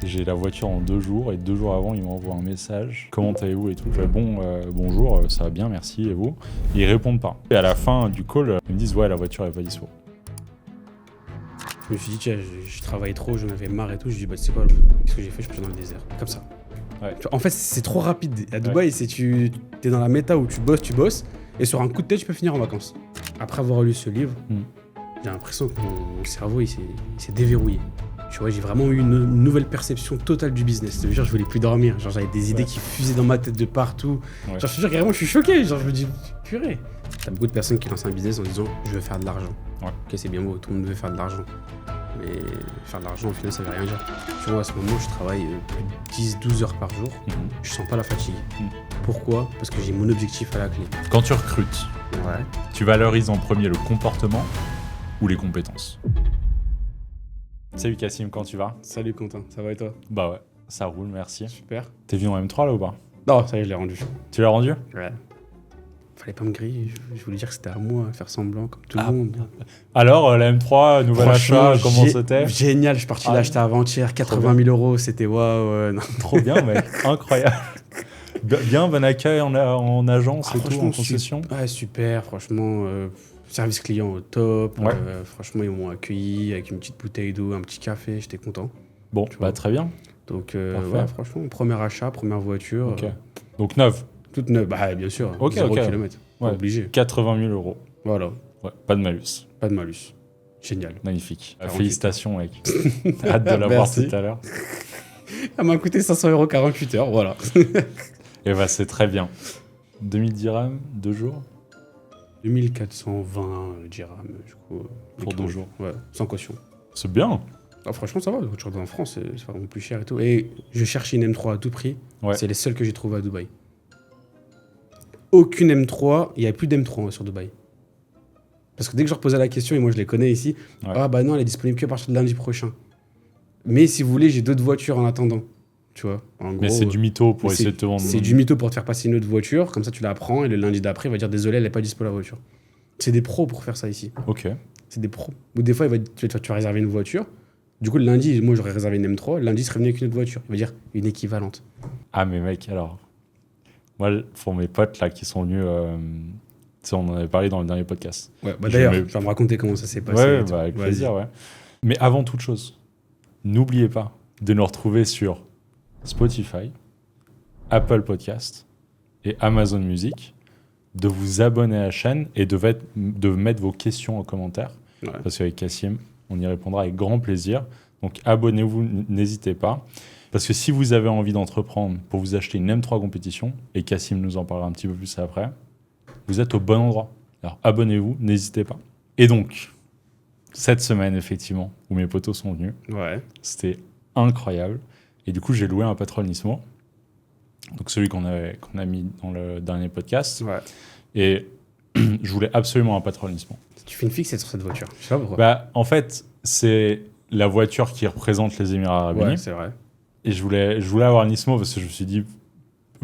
J'ai la voiture en 2 jours et 2 jours avant, il m'envoie un message. Comment allez-vous et tout. Je fais bonjour, ça va bien, merci, et vous? Et ils répondent pas. Et à la fin du call, ils me disent ouais, la voiture est pas dispo. Je me suis dit, tiens, je travaille trop, je m'avais marre et tout. Je dis, bah, tu sais quoi, ce que j'ai fait, je suis dans le désert. Comme ça. Ouais. En fait, c'est trop rapide. À Dubaï, c'est t'es dans la méta où tu bosses, et sur un coup de tête, tu peux finir en vacances. Après avoir lu ce livre, j'ai l'impression que mon cerveau, il s'est déverrouillé. Tu vois, j'ai vraiment eu une nouvelle perception totale du business. Genre, je voulais plus dormir. Genre, j'avais des idées qui fusaient dans ma tête de partout. Ouais. Genre, je te jure, carrément, je suis choqué. Genre, je me dis, purée. T'as beaucoup de personnes qui lancent un business en disant, je veux faire de l'argent. Ouais. Ok, c'est bien beau, tout le monde veut faire de l'argent. Mais faire de l'argent, au final, ça veut rien dire. Tu vois, à ce moment, je travaille plus de 10-12 heures par jour. Je sens pas la fatigue. Pourquoi? Parce que j'ai mon objectif à la clé. Quand tu recrutes, Ouais. tu valorises en premier le comportement ou les compétences? Salut Cassim, quand tu vas? Salut Quentin, ça va et toi? Bah ouais, ça roule, merci. Super. T'es venu en M3 là ou pas? Non, ça y est, je l'ai rendu. Tu l'as rendu? Ouais. Fallait pas me griller, je voulais dire que c'était à moi, faire semblant comme tout le monde. Alors, la M3, nouvel achat, comment c'était? Génial, je suis parti l'acheter avant-hier, 80 000 €, c'était waouh. Non. Trop bien, mec, incroyable. Bien, bon accueil en agence et tout, franchement, en concession. Ouais, super, franchement, service client au top. Ouais. Franchement, ils m'ont accueilli avec une petite bouteille d'eau, un petit café, j'étais content. Bon, Tu vois. très bien. Donc, Parfait. ouais, franchement, premier achat, première voiture. Ok. Donc neuve, Toute neuve, bah bien sûr, Ok, 0 ok. km. Ouais. Obligé. 80 000 €. Voilà, Ouais, pas de malus. pas de malus. Génial. Magnifique. 48. Félicitations, mec. Hâte de la voir Merci. tout à l'heure. Ça m'a coûté 500 € 48 heures, voilà. Et bah, c'est très bien. 2000 dirhams, 2 jours 2420 dirhams, du coup. pour 2 jours. Ouais, sans caution. C'est bien. Ah, franchement, ça va, quand tu rentres en France, c'est vraiment plus cher et tout. Et je cherche une M3 à tout prix. Ouais. C'est les seuls que j'ai trouvés à Dubaï. Aucune M3, il n'y a plus d'M3 sur Dubaï. Parce que dès que je reposais la question, et moi je les connais ici, Ouais. ah bah non, elle est disponible que à partir de lundi prochain. Mais si vous voulez, j'ai d'autres voitures en attendant. Tu vois, en Mais gros, c'est du mytho pour mais essayer de te vendre. C'est du mytho pour te faire passer une autre voiture, comme ça tu la prends et le lundi d'après, il va dire désolé, elle n'est pas dispo la voiture. C'est des pros pour faire ça ici. Ok. C'est des pros. Ou des fois, tu vas réserver une voiture. Du coup, le lundi, moi j'aurais réservé une M3. Le lundi, il serait venu avec une autre voiture. Il va dire une équivalente. Ah, mais mec, alors. Moi, pour mes potes là qui sont venus. Tu sais, on en avait parlé dans le dernier podcast. Ouais, bah Je d'ailleurs, mets- tu vas me raconter comment ça s'est passé. Ouais, et tout. bah, avec Vas-y. plaisir, ouais. Mais avant toute chose, n'oubliez pas de nous retrouver sur Spotify, Apple Podcast et Amazon Music, de vous abonner à la chaîne et de mettre vos questions en commentaire. Ouais. Parce qu'avec Cassim, on y répondra avec grand plaisir. Donc abonnez-vous, n'hésitez pas. Parce que si vous avez envie d'entreprendre pour vous acheter une M3 compétition, et Cassim nous en parlera un petit peu plus après, vous êtes au bon endroit. Alors abonnez-vous, n'hésitez pas. Et donc, cette semaine, effectivement, où mes potos sont venus, Ouais. c'était incroyable. Et du coup, j'ai loué un Patrol Nismo, donc celui qu'on a mis dans le dernier podcast. Ouais. Et je voulais absolument un Patrol Nismo. Tu fais une fixette sur cette voiture. Je sais pas pourquoi. Bah, en fait, c'est la voiture qui représente les Émirats Arabes Unis. ouais, c'est vrai. Et je voulais avoir une Nismo parce que je me suis dit,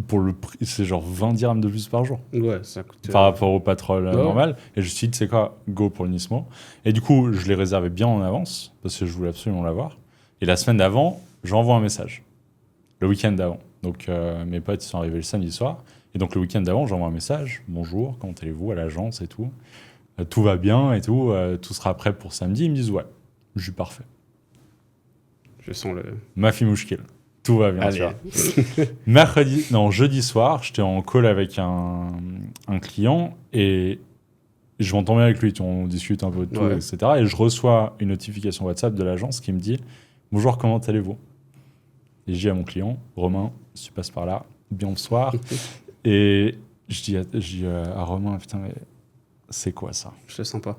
pour le prix, c'est genre 20 dirhams de plus par jour Ouais, ça coûte. par rapport au Patrol Ouais. normal. Et je me suis dit, c'est quoi, go pour le Nismo. Et du coup, je l'ai réservé bien en avance parce que je voulais absolument l'avoir. Et la semaine d'avant, j'envoie un message. Le week-end d'avant. Donc, mes potes ils sont arrivés le samedi soir. Et donc, le week-end d'avant, j'envoie un message. Bonjour, comment allez-vous à l'agence et tout. Tout va bien et tout. Tout sera prêt pour samedi. Ils me disent, ouais, je suis parfait. Je sens le. Ma fille mouchkil. Tout va bien, Allez. tu vois. Jeudi soir, j'étais en call avec un client et je m'entends bien avec lui. On discute un peu de tout, Ouais. etc. Et je reçois une notification WhatsApp de l'agence qui me dit « Bonjour, comment allez-vous ?» Et je dis à mon client « Romain, si tu passes par là, bien le soir. » Et je dis à Romain « Putain, mais c'est quoi ça ?» Je le sens pas.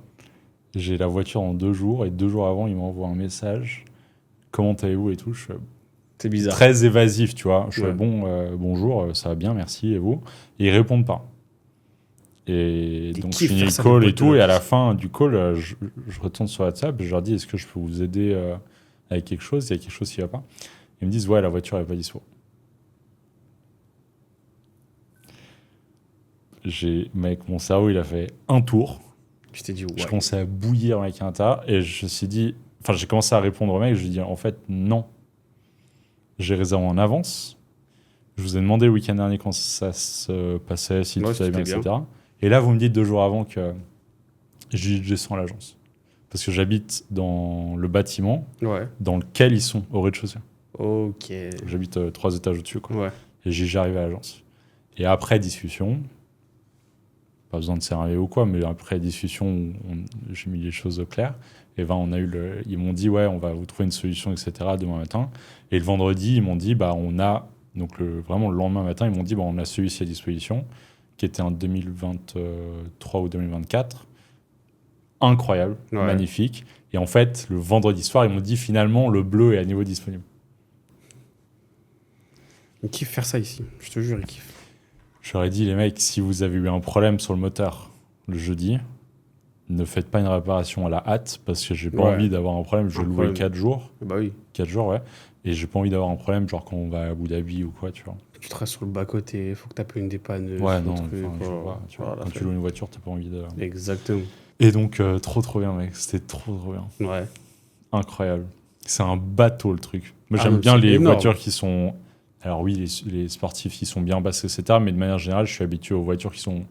J'ai la voiture en 2 jours et 2 jours avant, il m'envoie un message « Comment allez-vous » et tout. Je fais C'est bizarre. très évasif, tu vois. Je fais Ouais. bonjour, ça va bien, merci, et vous? Et ils répondent pas. Et Ils donc je kiffent finis faire le ça, call les et potes tout, de- et à la fin du call, je retourne sur WhatsApp et je leur dis, est-ce que je peux vous aider avec quelque chose? Il y a quelque chose qui va pas. Ils me disent, ouais, la voiture est pas dispo. Mec, mon cerveau, il a fait un tour. Tu t'es dit, ouais. Je commençais à bouillir, mec, à l'intérieur, et je me suis dit, enfin, j'ai commencé à répondre au mec, je lui ai dit, en fait, non. j'ai réservé en avance. Je vous ai demandé le week-end dernier quand ça se passait, si tout allait bien, etc. Et là, vous me dites 2 jours avant que je descends à l'agence. Parce que j'habite dans le bâtiment dans lequel ils sont, au rez-de-chaussée. Ok. J'habite 3 étages au-dessus, quoi. Ouais. Et j'arrive à l'agence. Et après discussion, pas besoin de s'énerver ou quoi, mais après discussion, j'ai mis les choses au clair. Et ben, ils m'ont dit, ouais, on va vous trouver une solution, etc. demain matin. Et le vendredi, ils m'ont dit, bah, on a, donc vraiment le lendemain matin, ils m'ont dit, bah, on a celui-ci à disposition, qui était en 2023 ou 2024. Incroyable, magnifique. Et en fait, le vendredi soir, ils m'ont dit, finalement, le bleu est à nouveau disponible. Ils kiffent faire ça ici, je te jure, ils kiffent. Je leur ai dit, les mecs, si vous avez eu un problème sur le moteur le jeudi, ne faites pas une réparation à la hâte, parce que j'ai pas envie d'avoir un problème. Je louais 4 jours. Bah oui. 4 jours, ouais. Et j'ai pas envie d'avoir un problème, genre quand on va à Abu Dhabi ou quoi, tu vois. Tu traces sur le bas-côté, faut que t'appelles une dépanneuse. Ouais, non, tu vois, quand tu loues une voiture, t'as pas envie de... Exactement. Et donc, trop bien, mec. C'était trop bien. Ouais. Incroyable. C'est un bateau, le truc. Moi, j'aime bien les voitures qui sont... Alors oui, les sportifs qui sont bien bassés, etc. Mais de manière générale, je suis habitué aux voitures qui sont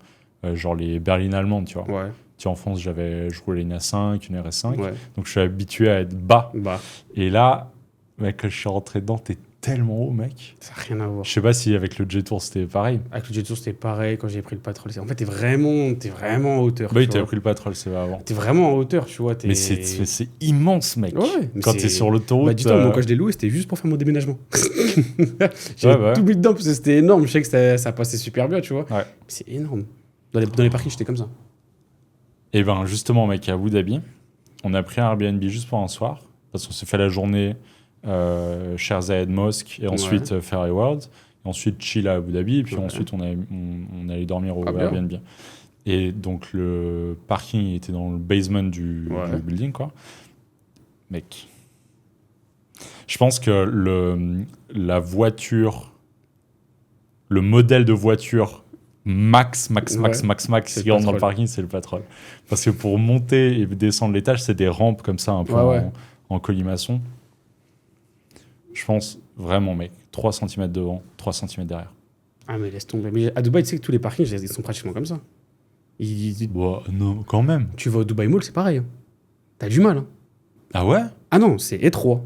genre les berlines allemandes, tu vois. Ouais. Tu vois, en France, je roulais une A5, une RS5. Ouais. Donc, je suis habitué à être bas. Et là, mec, quand je suis rentré dedans, t'es tellement haut, mec. Ça n'a rien à voir. Je sais pas si avec le J-Tour, c'était pareil. Avec le J-Tour, c'était pareil. Quand j'ai pris le Patrol, en fait, t'es vraiment en hauteur. Oui, t'avais pris le Patrol, c'est vrai, avant. T'es vraiment en hauteur, tu vois. Mais c'est immense, mec. Ouais, quand t'es sur l'autoroute. Bah, dis-toi, moi, quand je l'ai loué, c'était juste pour faire mon déménagement. J'ai tout mis dedans parce que c'était énorme. Je sais que ça passait super bien, tu vois. Ouais. C'est énorme. Dans les parkings, j'étais comme ça. Et ben, justement, mec, à Abu Dhabi, on a pris un Airbnb juste pour un soir. Parce qu'on s'est fait la journée Sheikh Zayed Mosque et ensuite Ferry World. Et ensuite, chill à Abu Dhabi. Et puis ensuite, on allait dormir au Airbnb. Et donc, le parking était dans le basement du building, quoi. Mec, je pense que la voiture, le modèle de voiture max qui rentre dans le parking, c'est le Patrol. Parce que pour monter et descendre l'étage, c'est des rampes comme ça, un peu en colimaçon. Je pense vraiment, mec, 3 cm devant, 3 cm derrière. Ah, mais laisse tomber. Mais à Dubaï, tu sais que tous les parkings, ils sont pratiquement comme ça. Non, quand même. Tu vas au Dubaï Mall, c'est pareil. Hein. T'as du mal. Hein. Ah ouais? Ah non, c'est étroit.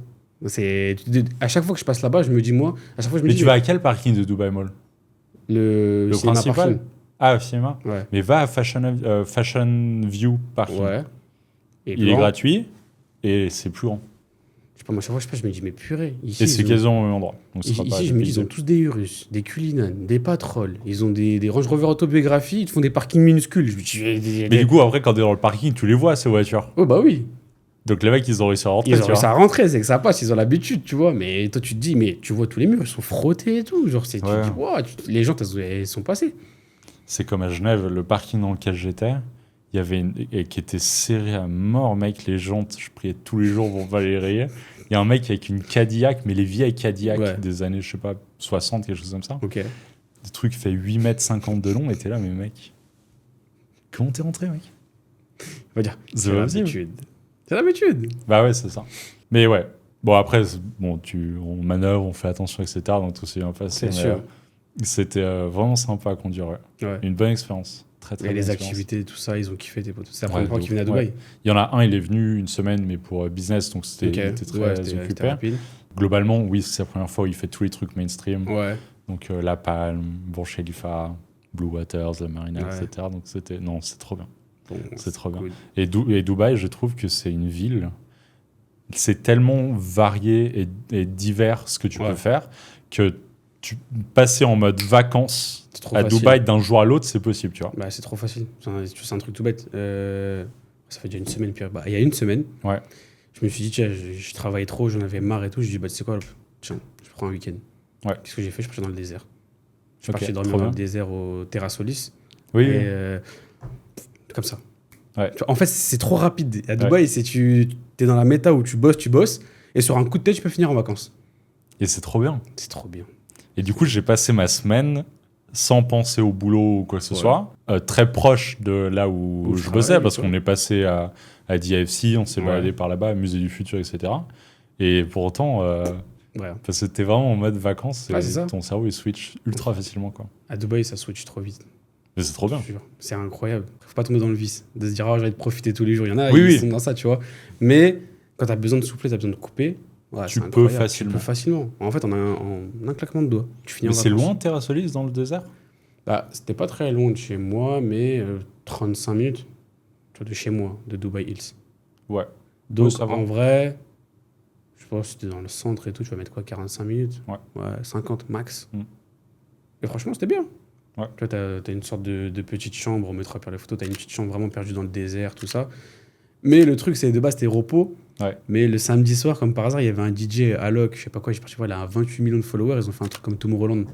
À chaque fois que je passe là-bas, je me dis, moi, à chaque fois, je me dis. Mais tu vas à quel parking de Dubaï Mall? Le principal parking. Ah, au cinéma? Ouais. Mais va à Fashion View Parking. Ouais. Il est gratuit et c'est plus grand. Je sais pas, moi, chaque fois, je me dis, mais purée. Ici, et c'est quasiment au même endroit. Donc ici, je me dis, ils ont tous des Urus, des Cullinan, des Patrol. Ils ont des Range Rover Autobiographie. Ils te font des parkings minuscules. Je me dis, mais du coup, après, quand t'es dans le parking, tu les vois, ces voitures. Oh, bah oui. Donc les mecs, ils ont réussi à rentrer. Ils ont réussi à rentrer, c'est que ça passe, ils ont l'habitude, tu vois. Mais toi, tu te dis, mais tu vois tous les murs, ils sont frottés et tout. Genre, tu dis, wow, les gens, ils sont passés. C'est comme à Genève, le parking dans lequel j'étais, il y avait qui était serré à mort, mec. Les jantes, je priais tous les jours pour pas les rayer. Il y a un mec avec une Cadillac, mais les vieilles Cadillac des années, je sais pas, 60, quelque chose comme ça. Ok. Des trucs fait 8,50 m de long, et t'es là, mais mec, comment t'es rentré, mec? On va dire, c'est l'habitude. C'est l'habitude. Bah ouais, c'est ça. Mais ouais. Bon, après, on manœuvre, on fait attention, etc. Donc tout s'est bien passé. C'est sûr. C'était vraiment sympa à conduire, ouais. Une bonne expérience. Très, très bonne expérience. Les activités, tout ça, ils ont kiffé tes potes. C'est la première fois qu'ils venaient à Dubaï. Ouais. Il y en a un, il est venu une semaine, mais pour business, donc il était très occupé. Globalement, oui, c'est la première fois où il fait tous les trucs mainstream. Ouais. Donc La Palme, Burj Khalifa, Blue Waters, la Marina, etc. Donc c'est trop bien. Bon, c'est trop bien. Et Dubaï, je trouve que c'est une ville, c'est tellement varié et divers ce que tu peux faire que passer en mode vacances à Dubaï d'un jour à l'autre, c'est possible, tu vois. Bah, c'est trop facile. C'est un truc tout bête. Ça fait déjà une semaine. Il y a une semaine, je me suis dit, tiens, je travaillais trop, j'en avais marre et tout. Je me suis dit, tu sais quoi, tiens, je prends un week-end. Ouais. Qu'est-ce que j'ai fait? Je suis parti dans le désert. Je suis parti dormir dans le désert au Terra Solis. Oui. Comme ça. Ouais. En fait, c'est trop rapide. À Dubaï, tu es dans la méta où tu bosses, et sur un coup de tête, tu peux finir en vacances. Et c'est trop bien. C'est trop bien. Et du coup, j'ai passé ma semaine sans penser au boulot ou quoi que ce soit, très proche de là où je bossais, parce qu'on est passé à DFC, on s'est baladé par là-bas, Musée du Futur, etc. Et pour autant, Ouais. Parce que t'es vraiment en mode vacances et Ouais, c'est ça. ton cerveau il switch ultra facilement, quoi. À Dubaï, ça switch trop vite. Mais c'est trop bien. Je te jure. C'est incroyable. Faut pas tomber dans le vice. De se dire, oh, j'ai envie de profiter tous les jours. Il y en a, Oui, ils oui. sont dans ça, tu vois. Mais quand t'as besoin de souffler, t'as besoin de couper. Ouais, Tu c'est peux incroyable. facilement. Tu peux facilement. En fait, en un claquement de doigts, tu finis Mais en c'est vacances. loin, Terrasolis, dans le désert? Bah, c'était pas très loin de chez moi, mais 35 minutes tu vois, de chez moi, de Dubaï Hills. Ouais. Donc, ça va. en vrai, je pense que si t'es dans le centre et tout, tu vas mettre quoi, 45 minutes? Ouais. Ouais, 50 max. Mm. Et franchement, c'était bien. Ouais. Tu vois, t'as une sorte de petite chambre, on mettra par les photos, t'as une petite chambre vraiment perdue dans le désert, tout ça. Mais le truc, c'est de base, c'était repos. Ouais. Mais le samedi soir, comme par hasard, il y avait un DJ, Alok, je sais pas quoi, j'ai parti voir, il a 28 millions de followers, ils ont fait un truc comme Tomorrowland.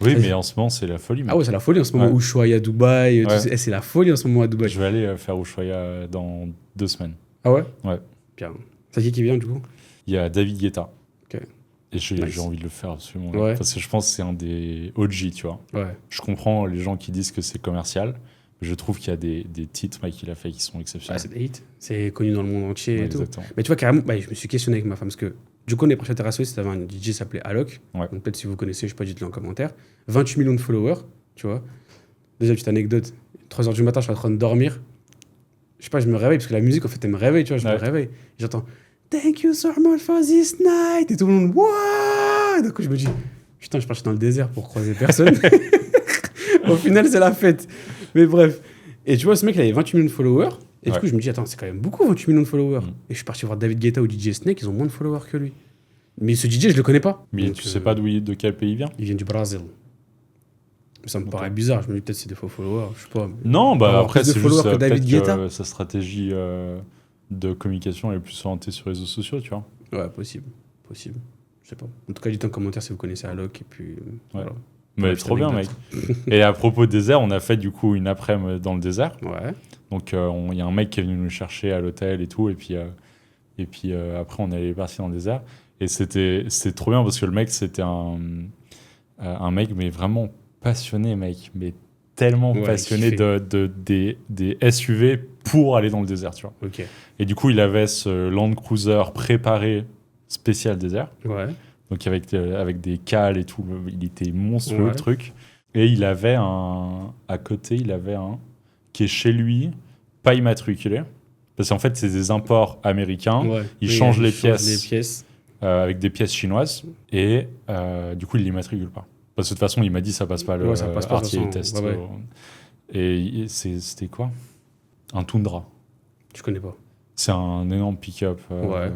Oui, Ça, mais en ce moment, c'est la folie. Ah ouais, c'est la folie en ce moment. Ouais. Ushuaïa, Dubaï, tout Ouais. ça. C'est la folie en ce moment à Dubaï. Je vais aller faire Ushuaïa dans 2 semaines. Ah ouais? Ouais. Bien. C'est qui vient du coup? Il y a David Guetta. Ok. Et j'ai Nice. envie de le faire absolument. Ouais. Parce que je pense que c'est un des OG, tu vois. Ouais. Je comprends les gens qui disent que c'est commercial. Je trouve qu'il y a des titres qu'il a fait qui sont Ah, exceptionnels. c'est des hits. C'est connu dans le monde entier Ouais, et tout. exactement. Mais tu vois, carrément, bah, je me suis questionné avec ma femme parce que du coup, on est parti à Terrasso, c'était un DJ qui s'appelait Alok. Ouais. Donc peut-être si vous connaissez, je sais pas, dites-le en commentaire. 28 millions de followers, tu vois. Déjà, petite anecdote. 3h du matin, je suis en train de dormir. Je sais pas, je me réveille parce que la musique, en fait, elle me réveille, tu vois. Je me Ouais. réveille. J'entends Thank you so much for this night. Et tout le monde, wow. Et du coup, je me dis, putain, je suis parti dans le désert pour croiser personne. Au final, c'est la fête. Mais bref. Et tu vois, ce mec, il avait 28 millions de followers. Et Ouais. du coup, je me dis, attends, c'est quand même beaucoup, 28 millions de followers. Mm. Et je suis parti voir David Guetta ou DJ Snake, ils ont moins de followers que lui. Mais ce DJ, je le connais pas. Mais Donc, tu sais pas de quel pays il vient? Il vient du Brésil. Ça me Ok. paraît bizarre. Je me dis, peut-être c'est des faux followers. Je sais pas. Non, bah avoir après, plus de c'est followers juste que David peut-être Guetta. que sa stratégie de communication est plus orientée sur les réseaux sociaux, tu vois. Ouais, possible. Possible. Je sais pas. En tout cas, dites en commentaire si vous connaissez Alok. Et puis. Voilà. Mais Ouais, trop bien, mec. anecdote. Et à propos de désert, on a fait du coup une après-midi dans le désert. Ouais. Donc il y a un mec qui est venu nous chercher à l'hôtel et tout. Et puis après, on est parti dans le désert. Et c'est trop bien parce que le mec, c'était un mec, mais vraiment passionné, mec. Mais tellement Ouais, passionné kiffé. des SUV pour aller dans le désert, tu vois. Ok. Et du coup, il avait ce Land Cruiser préparé spécial désert. Ouais. Donc avec des cales et tout, il était monstrueux Ouais. le truc. Et il avait à côté, il avait un qui est chez lui, pas immatriculé. Parce qu'en fait, c'est des imports américains. Ouais. Ils Oui, changent les change pièces. les pièces. Avec des pièces chinoises. Et du coup, il l'immatricule pas. Parce que de toute façon, il m'a dit ça passe pas le Ouais, ça passe pas, de toute RTA façon. test. Ouais, ouais. Et c'était quoi? Un Tundra. Je connais pas. C'est un énorme pick-up Ouais.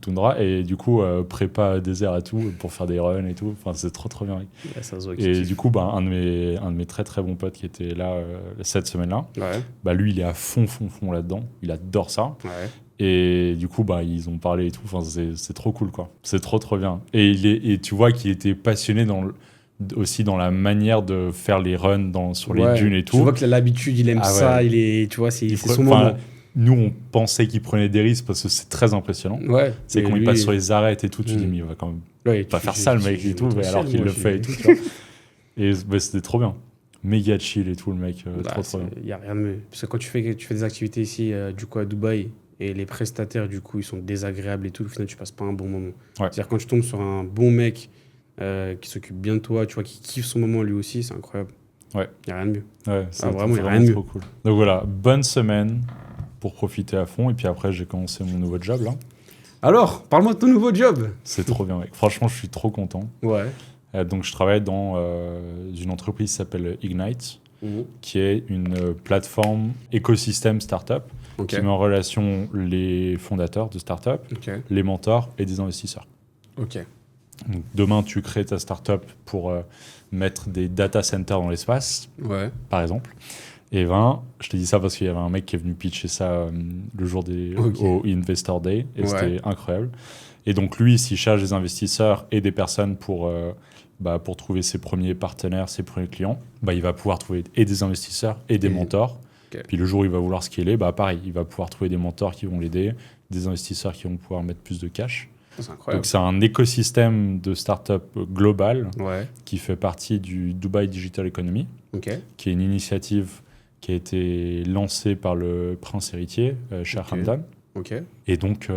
Tundra. Et du coup, prépa désert et tout, pour faire des runs et tout. Enfin, c'est trop, trop bien. Ouais, ça se voit Et qu'il kiffe. du coup, un de mes très, très bons potes qui était là cette semaine-là, Ouais. lui, il est à fond là-dedans. Il adore ça. Ouais. Et du coup, ils ont parlé et tout. Enfin, c'est trop cool, quoi. C'est trop, trop bien. Et tu vois qu'il était passionné aussi dans la manière de faire les runs sur les Ouais. dunes et Tu tout. vois que l'habitude, il aime Ah ouais. ça. Il est, tu vois, c'est son Enfin, moment. nous, on pensait qu'il prenait des risques parce que c'est très impressionnant. Ouais. C'est Mais quand il lui- passe sur les arêtes et tout, tu te dis, Mm. mais il va quand même Ouais, pas tu- faire tu- ça, le tu- mec, tu- et tout, tu- mais alors tu- qu'il moi, le je- fait et tout, tu vois. Et c'était trop bien. Méga chill et tout, le mec. Bah, trop, trop bien. il n'y a rien de mieux. Parce que quand tu fais des activités ici, du coup, à Dubaï, et les prestataires, du coup, ils sont désagréables et tout, au final, tu passes pas un bon moment. C'est-à-dire, quand tu tombes sur un bon mec qui s'occupe bien de toi, tu vois, qui kiffe son moment lui aussi, c'est incroyable. Ouais. Il n'y a rien de mieux. Ouais, c'est vraiment, y a rien de trop cool. Donc voilà, bonne semaine pour profiter à fond. Et puis après, j'ai commencé mon nouveau job, là. Alors, parle-moi de ton nouveau job. C'est trop bien, mec. Franchement, je suis trop content. Ouais. Donc, je travaille dans une entreprise qui s'appelle Ignite, qui est une plateforme écosystème startup Ok. qui met en relation les fondateurs de startup, Ok. les mentors et des investisseurs. Ok. Donc, demain, tu crées ta startup pour mettre des data centers dans l'espace, Ouais. par exemple. Et je te dis ça parce qu'il y avait un mec qui est venu pitcher ça le jour Ok. au Investor Day, et Ouais. c'était incroyable. Et donc lui, s'il cherche des investisseurs et des personnes pour trouver ses premiers partenaires, ses premiers clients, il va pouvoir trouver et des investisseurs et des Et- mentors. Ok. Puis le jour où il va vouloir scaler, pareil, il va pouvoir trouver des mentors qui vont l'aider, des investisseurs qui vont pouvoir mettre plus de cash. C'est incroyable. Donc c'est un écosystème de start-up global Ouais. qui fait partie du Dubai Digital Economy, Ok. qui est une initiative qui a été lancée par le prince héritier, Shah Ok. Hamdan. Ok. Et donc,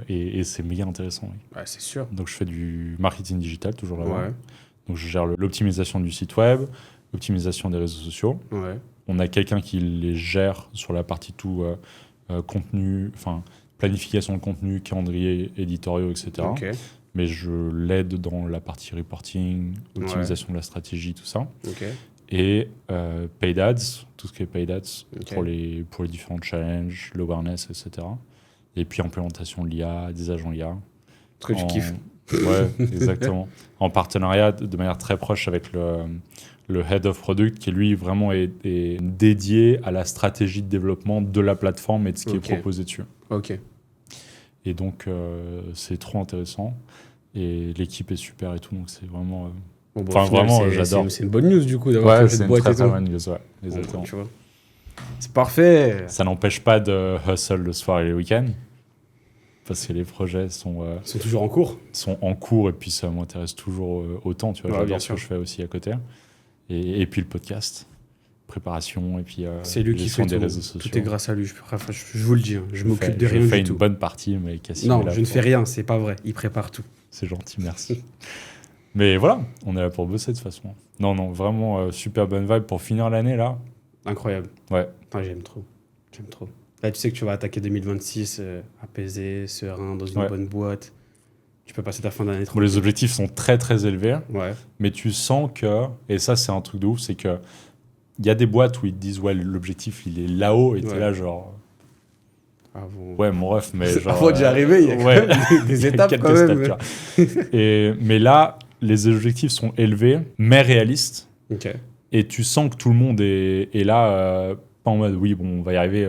et c'est méga intéressant. Oui. Ouais, c'est sûr. Donc, je fais du marketing digital, toujours là-bas. Ouais. Donc, je gère l'optimisation du site web, l'optimisation des réseaux sociaux. Ouais. On a quelqu'un qui les gère sur la partie tout contenu, enfin, planification de contenu, calendrier, éditoriaux, etc. Ok. Mais je l'aide dans la partie reporting, optimisation de la stratégie, tout ça. Ok. Et paid ads, tout ce qui est paid ads Ok. pour les différents challenges, l'awareness, etc. Et puis implémentation de l'IA, des agents IA. Ce que tu kiffes. Ouais, exactement. En partenariat de manière très proche avec le Head of Product qui, lui, vraiment est dédié à la stratégie de développement de la plateforme et de ce qui est proposé dessus. Ok. Et donc, c'est trop intéressant. Et l'équipe est super et tout, donc c'est vraiment... Bon, enfin, final, vraiment, j'adore. C'est une bonne news, du coup, d'avoir Ouais, cette c'est une boîte très et très tout. bonne news, ouais, exactement. Tu vois. C'est parfait. Ça n'empêche pas de hustle le soir et les week-ends, parce que les projets sont toujours en cours. sont en cours, et puis ça m'intéresse toujours autant, tu vois, Ouais, bien j'adore ce sûr. que je fais aussi à côté. Et puis le podcast, préparation, et puis C'est lui qui gestion fait des tout. réseaux sociaux. Tout est grâce à lui. Je vous le dis. Hein. Je m'occupe de rien Je fais du une tout. bonne partie, mais Cassim est Non, là je ne pour- fais rien. C'est pas vrai. Il prépare tout. C'est gentil, merci. Mais voilà, on est là pour bosser de toute façon. Non, non, vraiment super bonne vibe pour finir l'année là. Incroyable. Ouais. Putain, j'aime trop. J'aime trop. Là, tu sais que tu vas attaquer 2026 apaisé, serein, dans une bonne boîte. Tu peux passer ta fin d'année Bon, tranquille. les objectifs sont très très élevés, Ouais. mais tu sens que, et ça c'est un truc de ouf, c'est que il y a des boîtes où ils te disent ouais l'objectif il est là-haut et t'es là genre ouais mon ref mais genre Avant d'y arriver, il y a quand même des il y a étapes quelques quand même. étapes, tu vois. Mais là les objectifs sont élevés mais réalistes Ok. et tu sens que tout le monde est là pas en mode oui bon on va y arriver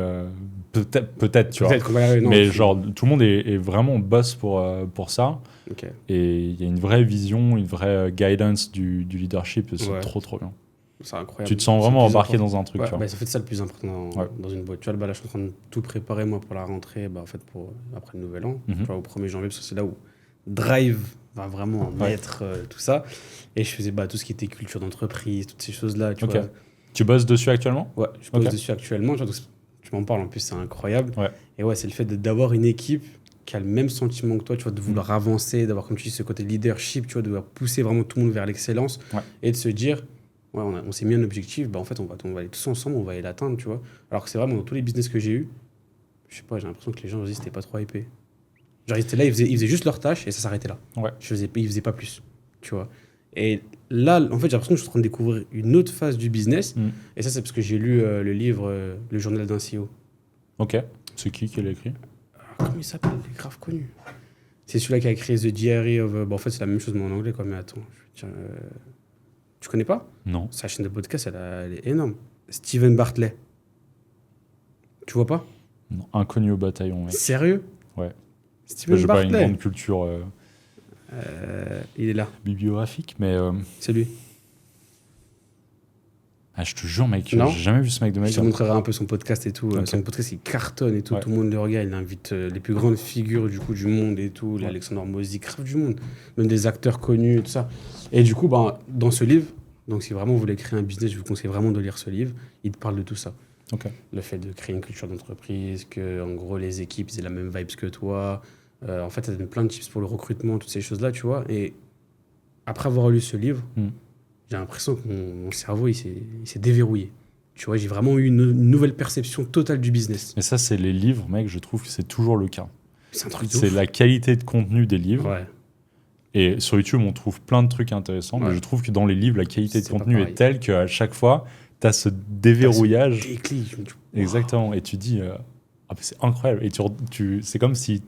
peut-être tu vois. Peut-être qu'on va y arriver. Non, Mais genre, tout le monde est vraiment boss pour ça. Ok. Et il y a une vraie vision, une vraie guidance du leadership. Et c'est trop bien. C'est incroyable. Tu te sens vraiment embarqué dans un truc. Ouais, tu vois. bah, ça fait ça le plus important dans une boîte. Tu vois, bah, là, je suis en train de tout préparer, moi, pour la rentrée, bah, en fait, pour, après le nouvel an, tu vois, au 1er janvier, parce que c'est là où Drive va vraiment mettre tout ça. Et je faisais bah, tout ce qui était culture d'entreprise, toutes ces choses-là. Tu vois. Tu bosses dessus actuellement ? Ouais, je bosse dessus actuellement. Tu vois, donc, tu m'en parles, en plus, c'est incroyable. Ouais. Et ouais, c'est le fait d'avoir une équipe qui a le même sentiment que toi, tu vois, de vouloir avancer, d'avoir, comme tu dis, ce côté leadership, tu vois, de vouloir pousser vraiment tout le monde vers l'excellence et de se dire, ouais, on s'est mis un objectif, bah, en fait, on va aller tous ensemble, on va aller l'atteindre, tu vois. Alors que c'est vraiment dans tous les business que j'ai eu, je sais pas, j'ai l'impression que les gens, vas-y, c'était pas trop hypé. Genre, ils étaient là, ils faisaient juste leur tâche et ça s'arrêtait là. Ouais. Ils faisaient pas plus, tu vois. Et là, en fait, j'ai l'impression que je suis en train de découvrir une autre phase du business. Et ça, c'est parce que j'ai lu le livre Le journal d'un CEO. Ok. C'est qui l'a écrit ? Comment il s'appelle ? Il est grave connu. C'est celui-là qui a écrit The Diary of... Bon, en fait, c'est la même chose, mais en anglais, quoi. Mais attends, je veux dire, tu connais pas ? Non. Sa chaîne de podcast, elle est énorme. Stephen Bartlett. Tu vois pas ? Non. Inconnu au bataillon. Ouais. Sérieux ? Ouais. Stephen J'ai Bartlett. pas une grande culture il est là. bibliographique, mais... C'est lui. Ah, je te jure, mec, j'ai Non. jamais vu ce mec de ma vie. Je te montrerai un peu son podcast et tout. Ok. Son podcast, il cartonne et tout. Ouais. Tout le monde le regarde. Il invite les plus grandes figures du coup du monde et tout. Les Alexandre Mozy, grave du monde. Même des acteurs connus et tout ça. Et du coup, bah, dans ce livre, donc si vraiment vous voulez créer un business, je vous conseille vraiment de lire ce livre. Il te parle de tout ça. Ok. Le fait de créer une culture d'entreprise, que en gros les équipes ils aient la même vibes que toi. En fait, ça donne plein de tips pour le recrutement, toutes ces choses-là, tu vois. Et après avoir lu ce livre, j'ai l'impression que mon cerveau il s'est déverrouillé. Tu vois, j'ai vraiment eu une nouvelle perception totale du business. Mais ça, c'est les livres, mec, je trouve que c'est toujours le cas. C'est un truc de C'est ouf. la qualité de contenu des livres. Ouais. Et sur YouTube, on trouve plein de trucs intéressants, mais je trouve que dans les livres, la qualité de C'est pas contenu est pareil. telle qu'à chaque fois, tu as ce déverrouillage. Déclic. Je me dis, wow. Exactement. Et tu dis, ah, c'est incroyable. Et c'est comme si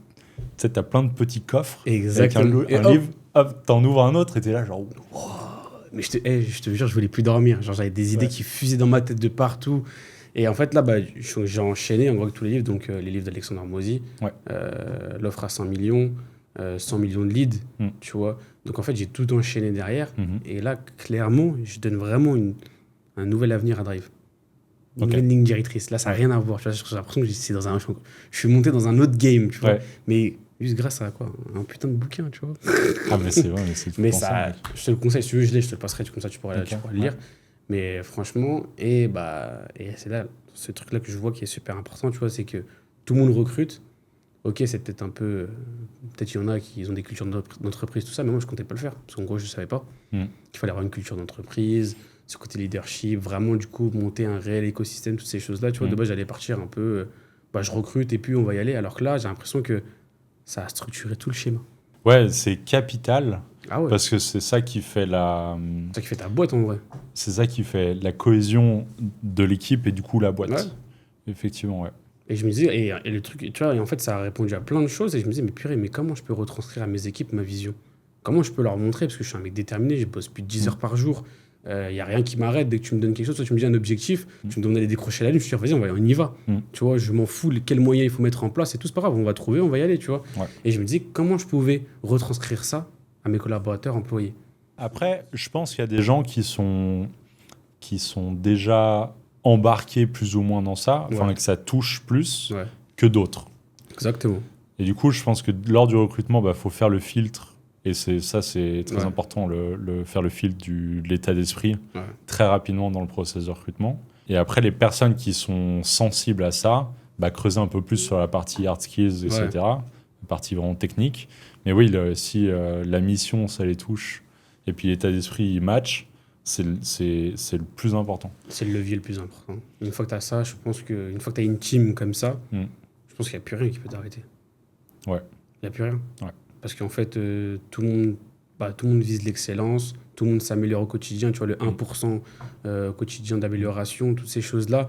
tu as plein de petits coffres. Exactement. Avec un livre, hop, t'en ouvres un autre et t'es là, genre. Mais je te jure, je voulais plus dormir. Genre, j'avais des idées qui fusaient dans ma tête de partout. Et en fait, là, bah, j'ai enchaîné en gros avec tous les livres. Donc, les livres d'Alexandre Mozy, l'offre à 100 millions, 100 millions de leads, tu vois. Donc, en fait, j'ai tout enchaîné derrière. Et là, clairement, je donne vraiment un nouvel avenir à Drive. Une nouvelle ligne directrice. Là, ça n'a rien à voir. Tu vois, j'ai l'impression que je suis monté dans un autre game, tu vois. Mais juste grâce à quoi ? Un putain de bouquin, tu vois. Ah, mais c'est vrai, mais c'est tout. Mais ça, je te le conseille, si tu veux, je te le passerai, comme ça tu pourras le lire. Mais franchement, et c'est là, ce truc-là que je vois qui est super important, tu vois, c'est que tout le monde recrute, Ok, c'est peut-être un peu. Peut-être il y en a qui ont des cultures d'entreprise, tout ça, mais moi, je comptais pas le faire. Parce qu'en gros, je savais pas qu'il fallait avoir une culture d'entreprise, ce côté leadership, vraiment, du coup, monter un réel écosystème, toutes ces choses-là. Tu vois, de base, j'allais partir un peu. Je recrute et puis on va y aller. Alors que là, j'ai l'impression que ça a structuré tout le schéma. Ouais, c'est capital. Ah ouais. Parce que c'est ça qui fait C'est ça qui fait ta boîte, en vrai. c'est ça qui fait la cohésion de l'équipe et du coup la boîte. Ouais. Effectivement, ouais. Et je me disais, et le truc, tu vois, et en fait, ça a répondu à plein de choses. Et je me disais, mais purée, mais comment je peux retranscrire à mes équipes ma vision? Comment je peux leur montrer? Parce que je suis un mec déterminé, je bosse plus de 10 heures par jour. Il n'y a rien qui m'arrête. Dès que tu me donnes quelque chose, toi, tu me dis un objectif, tu me donnes d'aller décrocher la lune, je te dis, vas-y, on y va. Tu vois, je m'en fous, quels moyens il faut mettre en place et tout, c'est pas grave, on va trouver, on va y aller, tu vois. Ouais. Et je me disais, comment je pouvais retranscrire ça à mes collaborateurs, employés? Après, je pense qu'il y a des gens qui sont déjà embarqués plus ou moins dans ça, enfin que ça touche plus que d'autres. Exactement. Et du coup, je pense que lors du recrutement, faut faire le filtre. Et c'est très important, faire le filtre de l'état d'esprit très rapidement dans le processus de recrutement. Et après, les personnes qui sont sensibles à ça, creuser un peu plus sur la partie hard skills, etc. La partie vraiment technique. Mais oui, si la mission, ça les touche, et puis l'état d'esprit, il match, c'est le plus important. C'est le levier le plus important. Une fois que tu as ça, je pense qu'une fois que tu as une team comme ça, je pense qu'il n'y a plus rien qui peut t'arrêter. Ouais. Il n'y a plus rien. Ouais. Parce qu'en fait, tout le monde vise l'excellence, tout le monde s'améliore au quotidien. Tu vois, le 1% quotidien d'amélioration, toutes ces choses-là.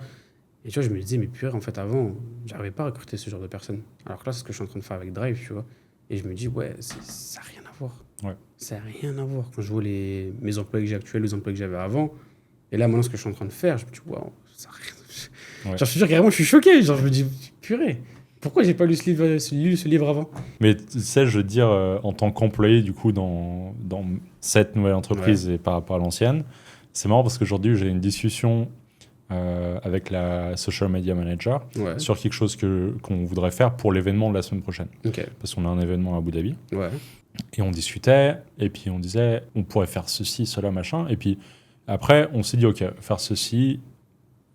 Et tu vois, je me disais, mais purée, en fait, avant, j'arrivais pas à recruter ce genre de personnes. Alors que là, c'est ce que je suis en train de faire avec Drive, tu vois. Et je me dis, ouais, ça n'a rien à voir. Ouais. Ça n'a rien à voir. Quand je vois mes employés que j'ai actuels, les employés que j'avais avant, et là, maintenant, ce que je suis en train de faire, je me dis, waouh, ça n'a rien. Ouais. Genre, je te jure, carrément, je suis choqué. Genre, je me dis, purée, pourquoi j'ai pas lu ce livre avant? Mais tu sais, je veux dire, en tant qu'employé, du coup, dans cette nouvelle entreprise et par rapport à l'ancienne, c'est marrant parce qu'aujourd'hui, j'ai une discussion avec la social media manager sur quelque chose qu'on voudrait faire pour l'événement de la semaine prochaine. Okay. Parce qu'on a un événement à Abu Dhabi. Ouais. Et on discutait, et puis on disait, on pourrait faire ceci, cela, machin. Et puis après, on s'est dit, OK, faire ceci,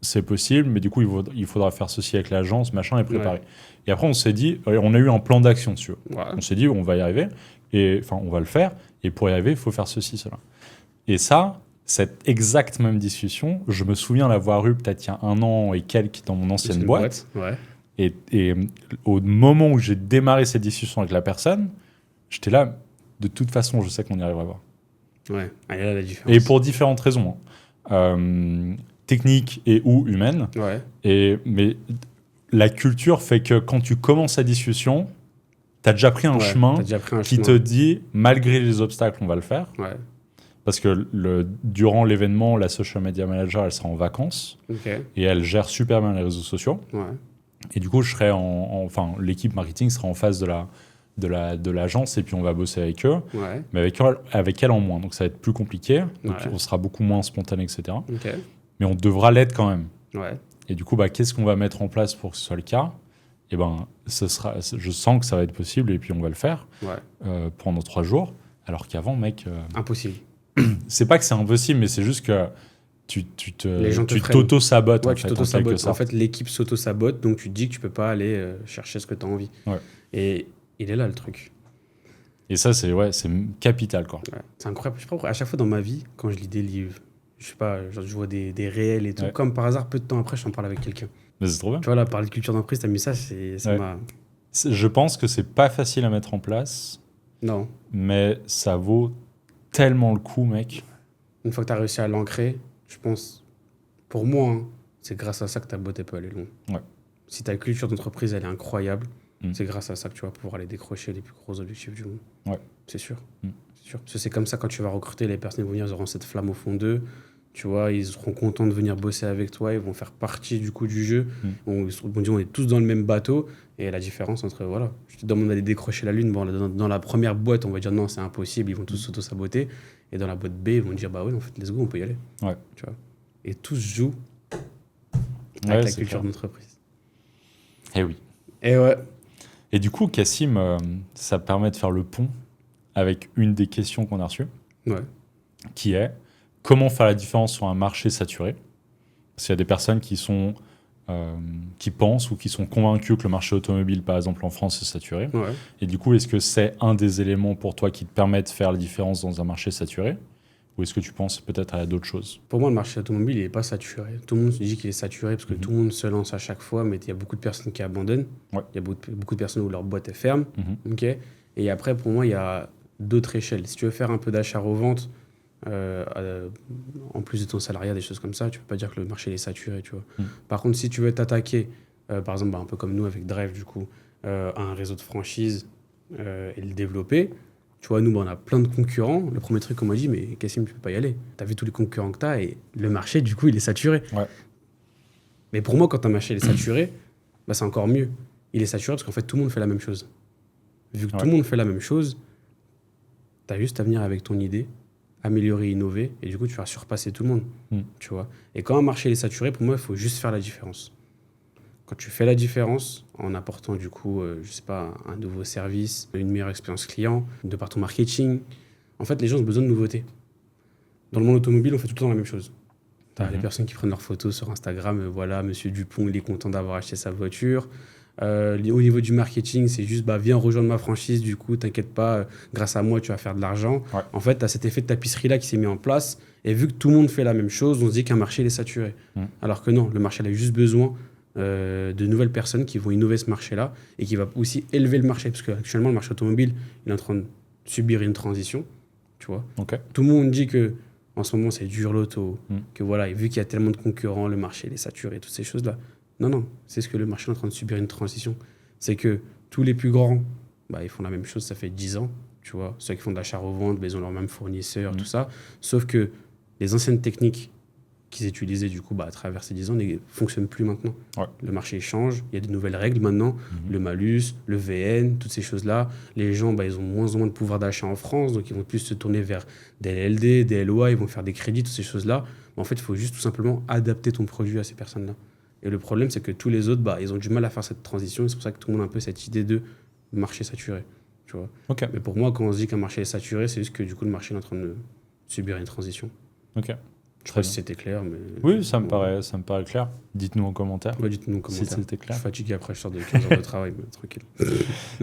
c'est possible, mais du coup, il faudra faire ceci avec l'agence, machin, et préparer. Et après, on s'est dit, on a eu un plan d'action dessus. On s'est dit, on va y arriver, on va le faire, et pour y arriver, il faut faire ceci, cela. Et ça, cette exacte même discussion, je me souviens l'avoir eue peut-être il y a 1 an et quelques dans mon ancienne boîte. Ouais. Et au moment où j'ai démarré cette discussion avec la personne, j'étais là, de toute façon, je sais qu'on y arrivera pas. Ouais, il y a la différence. Et pour différentes raisons. Techniques et ou humaines. Ouais. Mais la culture fait que quand tu commences la discussion, tu as déjà pris un chemin qui te dit, malgré les obstacles, on va le faire. Ouais. Parce que durant l'événement, la social media manager, elle sera en vacances. Okay. Et elle gère super bien les réseaux sociaux. Ouais. Et du coup, je serai l'équipe marketing sera en face de l'agence et puis on va bosser avec eux. Ouais. Mais avec elle en moins. Donc ça va être plus compliqué. Donc on sera beaucoup moins spontané, etc. Okay. Mais on devra l'être quand même. Ouais. Et du coup, qu'est-ce qu'on va mettre en place pour que ce soit le cas? Et je sens que ça va être possible et puis on va le faire pendant 3 jours. Alors qu'avant, mec... Impossible. C'est pas que c'est impossible, mais c'est juste que tu t'auto-sabotes. Ouais, tu t'auto-sabotes. En fait, l'équipe s'auto-sabote, donc tu te dis que tu peux pas aller chercher ce que tu as envie. Ouais. Et il est là, le truc. Et ça, c'est capital, quoi. Ouais. C'est incroyable. Je sais pas, à chaque fois dans ma vie, quand je lis des livres, je sais pas, genre, je vois des réels et tout, comme par hasard, peu de temps après, je t'en parle avec quelqu'un. Mais c'est trop bien. Tu vois, là, parler de culture d'entreprise, t'as mis ça, Je pense que c'est pas facile à mettre en place. Non. Mais ça vaut tellement le coup, mec. Une fois que tu as réussi à l'ancrer, je pense, pour moi, c'est grâce à ça que ta boîte peut aller loin. Ouais. Si ta culture d'entreprise, elle est incroyable, c'est grâce à ça que tu vas pouvoir aller décrocher les plus gros objectifs du monde. Ouais. C'est sûr. C'est sûr. Parce que c'est comme ça, quand tu vas recruter, les personnes vont venir, ils auront cette flamme au fond d'eux. Tu vois, ils seront contents de venir bosser avec toi, ils vont faire partie du coup du jeu. Ils vont dire, on est tous dans le même bateau. Et la différence entre, voilà, je te demande d'aller décrocher la lune. Bon, dans la première boîte, on va dire non, c'est impossible, ils vont tous s'auto-saboter. Et dans la boîte B, ils vont dire, bah oui, en fait, let's go, on peut y aller. Ouais. Tu vois. Et tout se joue avec la culture d'entreprise. Eh oui. Et ouais. Et du coup, Cassim, ça permet de faire le pont avec une des questions qu'on a reçues. Ouais. Qui est, comment faire la différence sur un marché saturé? Parce qu'il y a des personnes qui sont qui pensent ou qui sont convaincus que le marché automobile, par exemple en France, est saturé. Ouais. Et du coup, est-ce que c'est un des éléments pour toi qui te permet de faire la différence dans un marché saturé? Ou est-ce que tu penses peut-être à d'autres choses? Pour moi, le marché automobile, il n'est pas saturé. Tout le monde se dit qu'il est saturé parce que tout le monde se lance à chaque fois, mais il y a beaucoup de personnes qui abandonnent. Ouais. Il y a beaucoup de personnes où leur boîte est ferme. Mhm. Ok. Et après, pour moi, il y a d'autres échelles. Si tu veux faire un peu d'achat-revente, en plus de ton salariat, des choses comme ça, tu peux pas dire que le marché il est saturé, tu vois. Par contre, si tu veux t'attaquer, par exemple, un peu comme nous avec Drive, du coup, à un réseau de franchise et le développer, tu vois, nous, on a plein de concurrents. Le premier truc qu'on m'a dit, mais Kassim, tu peux pas y aller. Tu as vu tous les concurrents que tu as et le marché, du coup, il est saturé. Ouais. Mais pour moi, quand un marché il est saturé, bah, c'est encore mieux. Il est saturé parce qu'en fait, tout le monde fait la même chose. Vu que tout le monde fait la même chose, tu as juste à venir avec ton idée, améliorer, innover, et du coup, tu vas surpasser tout le monde. Tu vois. Et quand un marché est saturé, pour moi, il faut juste faire la différence. Quand tu fais la différence en apportant, du coup, je sais pas, un nouveau service, une meilleure expérience client, de par ton marketing, en fait, les gens ont besoin de nouveautés. Dans le monde automobile, on fait tout le temps la même chose. Tu as des personnes qui prennent leurs photos sur Instagram, voilà, Monsieur Dupont, il est content d'avoir acheté sa voiture. Au niveau du marketing, c'est juste, viens rejoindre ma franchise, du coup, t'inquiète pas, grâce à moi, tu vas faire de l'argent. Ouais. En fait, tu as cet effet de tapisserie-là qui s'est mis en place, et vu que tout le monde fait la même chose, on se dit qu'un marché il est saturé. Alors que non, le marché il a juste besoin de nouvelles personnes qui vont innover ce marché-là, et qui va aussi élever le marché, parce qu'actuellement, le marché automobile, il est en train de subir une transition, tu vois. Okay. Tout le monde dit que en ce moment, c'est dur l'auto, que voilà, et vu qu'il y a tellement de concurrents, le marché il est saturé, toutes ces choses-là. Non, c'est ce que le marché est en train de subir une transition. C'est que tous les plus grands, ils font la même chose, ça fait 10 ans, tu vois. Ceux qui font de l'achat-revente, ils ont leurs mêmes fournisseurs, tout ça. Sauf que les anciennes techniques qu'ils utilisaient, du coup, à travers ces 10 ans, ne fonctionnent plus maintenant. Ouais. Le marché change, il y a de nouvelles règles maintenant, le malus, le VN, toutes ces choses-là. Les gens, ils ont moins en moins de pouvoir d'achat en France, donc ils vont plus se tourner vers des LLD, des LOA, ils vont faire des crédits, toutes ces choses-là. Mais en fait, il faut juste tout simplement adapter ton produit à ces personnes-là. Et le problème, c'est que tous les autres, ils ont du mal à faire cette transition. Et c'est pour ça que tout le monde a un peu cette idée de marché saturé. Tu vois. Okay. Mais pour moi, quand on se dit qu'un marché est saturé, c'est juste que du coup, le marché est en train de subir une transition. Ok. Je sais pas si c'était clair. Mais... Oui, ça me paraît clair. Dites-nous en commentaire. Ouais, dites-nous en commentaire. Si c'était clair. Je suis fatigué après, je sors de 15 heures de travail, mais tranquille.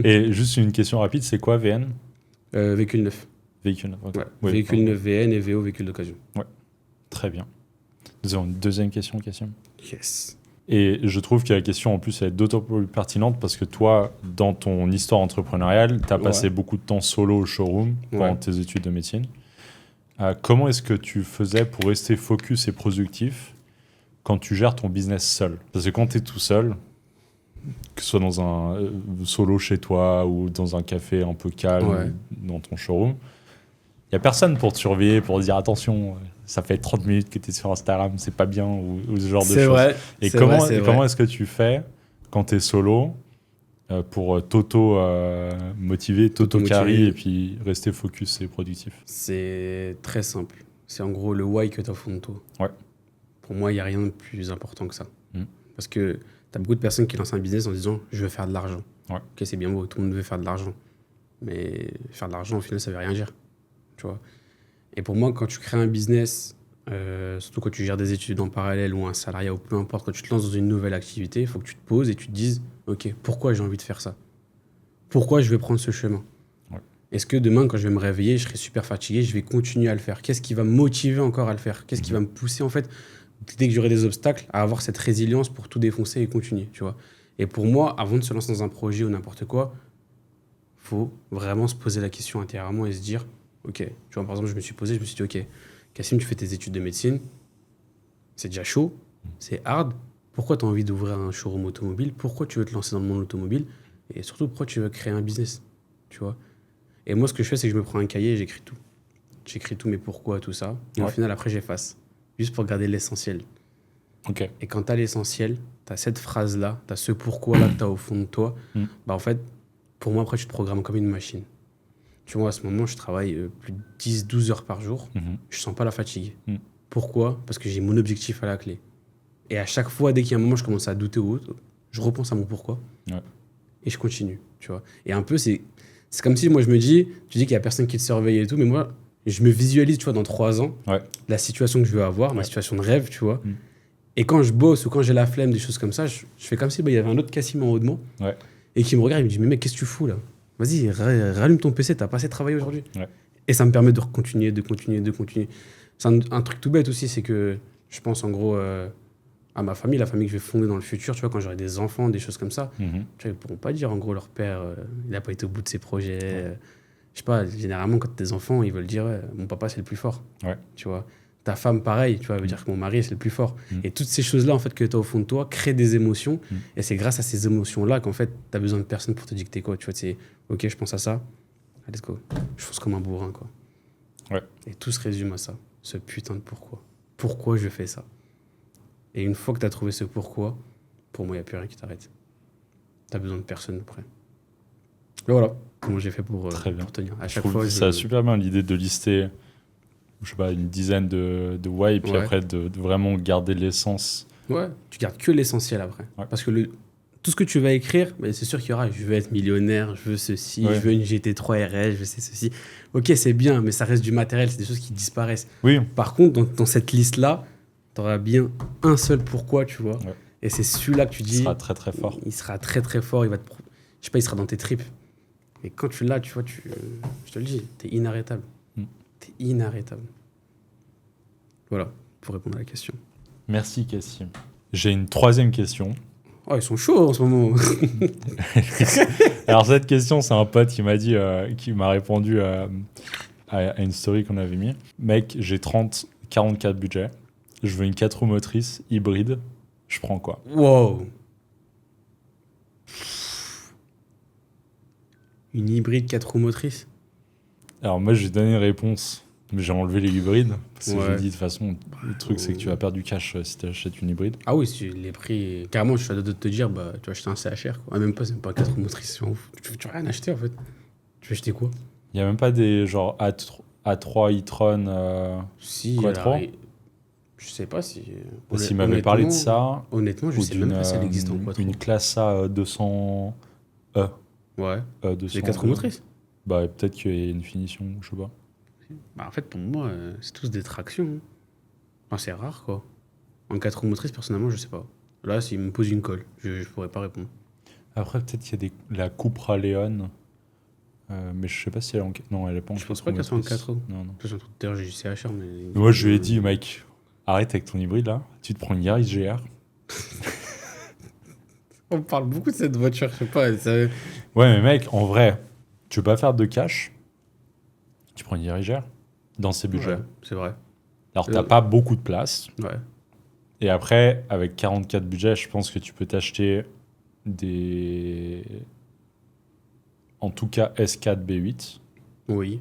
Et juste une question rapide, c'est quoi VN? Véhicule neuf. Véhicule neuf, okay. Ouais. Véhicule neuf VN et VO, véhicule d'occasion. Ouais. Très bien. Nous avons une deuxième question, Kassim. Yes. Et je trouve que la question, en plus, elle est d'autant plus pertinente parce que toi, dans ton histoire entrepreneuriale, tu as passé beaucoup de temps solo au showroom pendant tes études de médecine. Comment est-ce que tu faisais pour rester focus et productif quand tu gères ton business seul? Parce que quand tu es tout seul, que ce soit dans un solo chez toi ou dans un café un peu calme, dans ton showroom, il n'y a personne pour te surveiller, pour te dire attention, ça fait 30 minutes que tu es sur Instagram, c'est pas bien, ou ce genre de choses. Vrai, et comment est-ce que tu fais quand tu es solo pour t'auto-motiver, t'auto-carry et puis rester focus et productif? C'est très simple. C'est en gros le why que tu as au fond de toi. Ouais. Pour moi, il n'y a rien de plus important que ça. Parce que tu as beaucoup de personnes qui lancent un business en disant je veux faire de l'argent. Ouais. Ok, c'est bien beau, tout le monde veut faire de l'argent. Mais faire de l'argent, au final, ça ne veut rien dire. Tu vois. Et pour moi, quand tu crées un business, surtout quand tu gères des études en parallèle ou un salariat ou peu importe, quand tu te lances dans une nouvelle activité, il faut que tu te poses et tu te dises ok, pourquoi j'ai envie de faire ça? Pourquoi je vais prendre ce chemin? Est-ce que demain, quand je vais me réveiller, je serai super fatigué, je vais continuer à le faire? Qu'est-ce qui va me motiver encore à le faire? Qu'est-ce qui va me pousser, en fait, dès que j'aurai des obstacles, à avoir cette résilience pour tout défoncer et continuer, tu vois? Et pour moi, avant de se lancer dans un projet ou n'importe quoi, il faut vraiment se poser la question intérieurement et se dire ok, tu vois, par exemple, je me suis dit, ok, Kassim, tu fais tes études de médecine, c'est déjà chaud, c'est hard. Pourquoi tu as envie d'ouvrir un showroom automobile? Pourquoi tu veux te lancer dans le monde automobile? Et surtout, pourquoi tu veux créer un business? Tu vois? Et moi, ce que je fais, c'est que je me prends un cahier et j'écris tout. J'écris tout, mais pourquoi, tout ça. Et au final, après, j'efface. Juste pour garder l'essentiel. Okay. Et quand tu as l'essentiel, tu as cette phrase-là, tu as ce pourquoi-là que tu as au fond de toi, en fait, pour moi, après, tu te programmes comme une machine. Tu vois, à ce moment, je travaille plus de 10-12 heures par jour. Je sens pas la fatigue. Pourquoi? Parce que j'ai mon objectif à la clé. Et à chaque fois, dès qu'il y a un moment, je commence à douter ou autre, je repense à mon pourquoi. Et je continue, tu vois. Et un peu, c'est comme si moi, je me dis, tu dis qu'il y a personne qui te surveille et tout, mais moi, je me visualise, tu vois, dans 3 ans, la situation que je veux avoir, ma situation de rêve, tu vois. Et quand je bosse ou quand j'ai la flemme, des choses comme ça, je fais comme si il y avait un autre Cassim en haut de moi Ouais. et qui me regarde, il me dit mais mec, qu'est-ce que tu fous là? Vas-y, rallume ton PC, t'as pas assez travaillé aujourd'hui. Ouais. Et ça me permet de continuer. C'est un truc tout bête aussi, c'est que je pense en gros à ma famille, la famille que je vais fonder dans le futur, tu vois, quand j'aurai des enfants, des choses comme ça. Tu vois, ils pourront pas dire en gros leur père, il a pas été au bout de ses projets. Je sais pas, généralement quand t'as des enfants, ils veulent dire ouais, mon papa c'est le plus fort. Ouais. Tu vois. Ta femme, pareil, tu vois, veut dire que mon mari, c'est le plus fort. Et toutes ces choses-là, en fait, que tu as au fond de toi, créent des émotions. Et c'est grâce à ces émotions-là qu'en fait, tu as besoin de personne pour te dicter quoi. Tu vois, c'est OK, je pense à ça. Let's go. Je fonce comme un bourrin, quoi. Ouais. Et tout se résume à ça. Ce putain de pourquoi. Pourquoi je fais ça? Et une fois que tu as trouvé ce pourquoi, pour moi, il n'y a plus rien qui t'arrête. Tu besoin de personne après. Et voilà comment j'ai fait pour tenir. À chaque fois, ça a super bien l'idée de lister, je sais pas, une dizaine de why, et puis après de vraiment garder l'essence. Ouais, tu gardes que l'essentiel après. Ouais. Parce que tout ce que tu vas écrire, bah, c'est sûr qu'il y aura je veux être millionnaire, je veux ceci, je veux une GT3 RS, je veux ceci. Ok, c'est bien, mais ça reste du matériel, c'est des choses qui disparaissent. Oui. Par contre, dans cette liste-là, tu auras bien un seul pourquoi, tu vois. Ouais. Et c'est celui-là que tu dis. Il sera très très fort. Il sera très très fort, il va te. Je sais pas, il sera dans tes tripes. Et quand tu l'as, tu vois, je te le dis, t'es inarrêtable. T'es inarrêtable. Voilà, pour répondre à la question. Merci, Cassim. J'ai une troisième question. Oh, ils sont chauds en ce moment. Alors, cette question, c'est un pote qui m'a dit, qui m'a répondu à une story qu'on avait mis. Mec, j'ai 44 budget. Je veux une 4 roues motrices hybride. Je prends quoi? Wow. Une hybride 4 roues motrices? Alors, moi, j'ai donné une réponse. Mais j'ai enlevé les hybrides. Parce que j'ai dit, de toute façon, le truc, c'est que tu vas perdre du cash si tu achètes une hybride. Ah oui, si les prix. Carrément, je suis à deux de te dire, bah, tu vas acheter un CHR. Quoi. Ah, même pas, c'est pas 4 roues motrices. Tu vas rien acheter en fait. Tu vas acheter quoi? Il n'y a même pas des genre A3 e-tron. Si, Quattro. Je sais pas si. S'il m'avait parlé de ça. Honnêtement, je sais même pas si elle existe en Quattro. Une classe A 200E. Ouais. 200 les 4 roues motrices? Bah, peut-être qu'il y a une finition, je sais pas. Bah, en fait, pour moi, c'est tous des tractions. Enfin, c'est rare, quoi. En 4 roues motrices, personnellement, je sais pas. Là, s'il me pose une colle, je pourrais pas répondre. Après, peut-être qu'il y a la Cupra Leon. Mais je sais pas si elle est en... Non, elle est pas en 4 roues. Je pense pas qu'elle soit en 4 roues. Non. D'ailleurs, j'ai du CHR, mais... Moi, je lui ai dit, mec, arrête avec ton hybride, là. Tu te prends une Yaris GR. On parle beaucoup de cette voiture, je sais pas. Ouais, mais mec, en vrai, tu veux pas faire de cash, tu prends une Yaris GR dans ces budgets. Ouais, c'est vrai. Alors, t'as pas beaucoup de place. Ouais. Et après, avec 44 budgets, je pense que tu peux t'acheter des... En tout cas, S4, B8. Oui.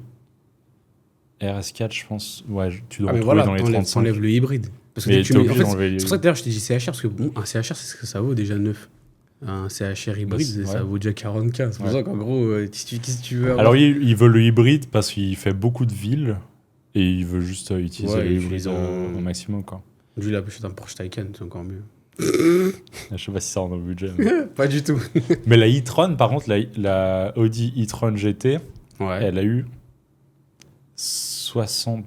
RS4, je pense... Ouais, tu dois mais retrouver voilà, dans les 35. t'enlèves le hybride. Parce que Mais t'es obligé en d'enlever le c'est pour ça que d'ailleurs, je t'ai dit CHR, parce que bon, un CHR, c'est ce que ça vaut déjà neuf. Un CHR hybride, ça vaut déjà 40K. C'est pour ça qu'en gros, qu'est-ce que tu veux avoir? Alors, il veut le hybride parce qu'il fait beaucoup de villes et il veut juste utiliser le hybride au maximum, quoi. Lui, il a acheté un Porsche Taycan, c'est encore mieux. Je sais pas si ça rentre dans le budget. Mais... Pas du tout. Mais la e-tron, par contre, la Audi e-tron GT, elle a eu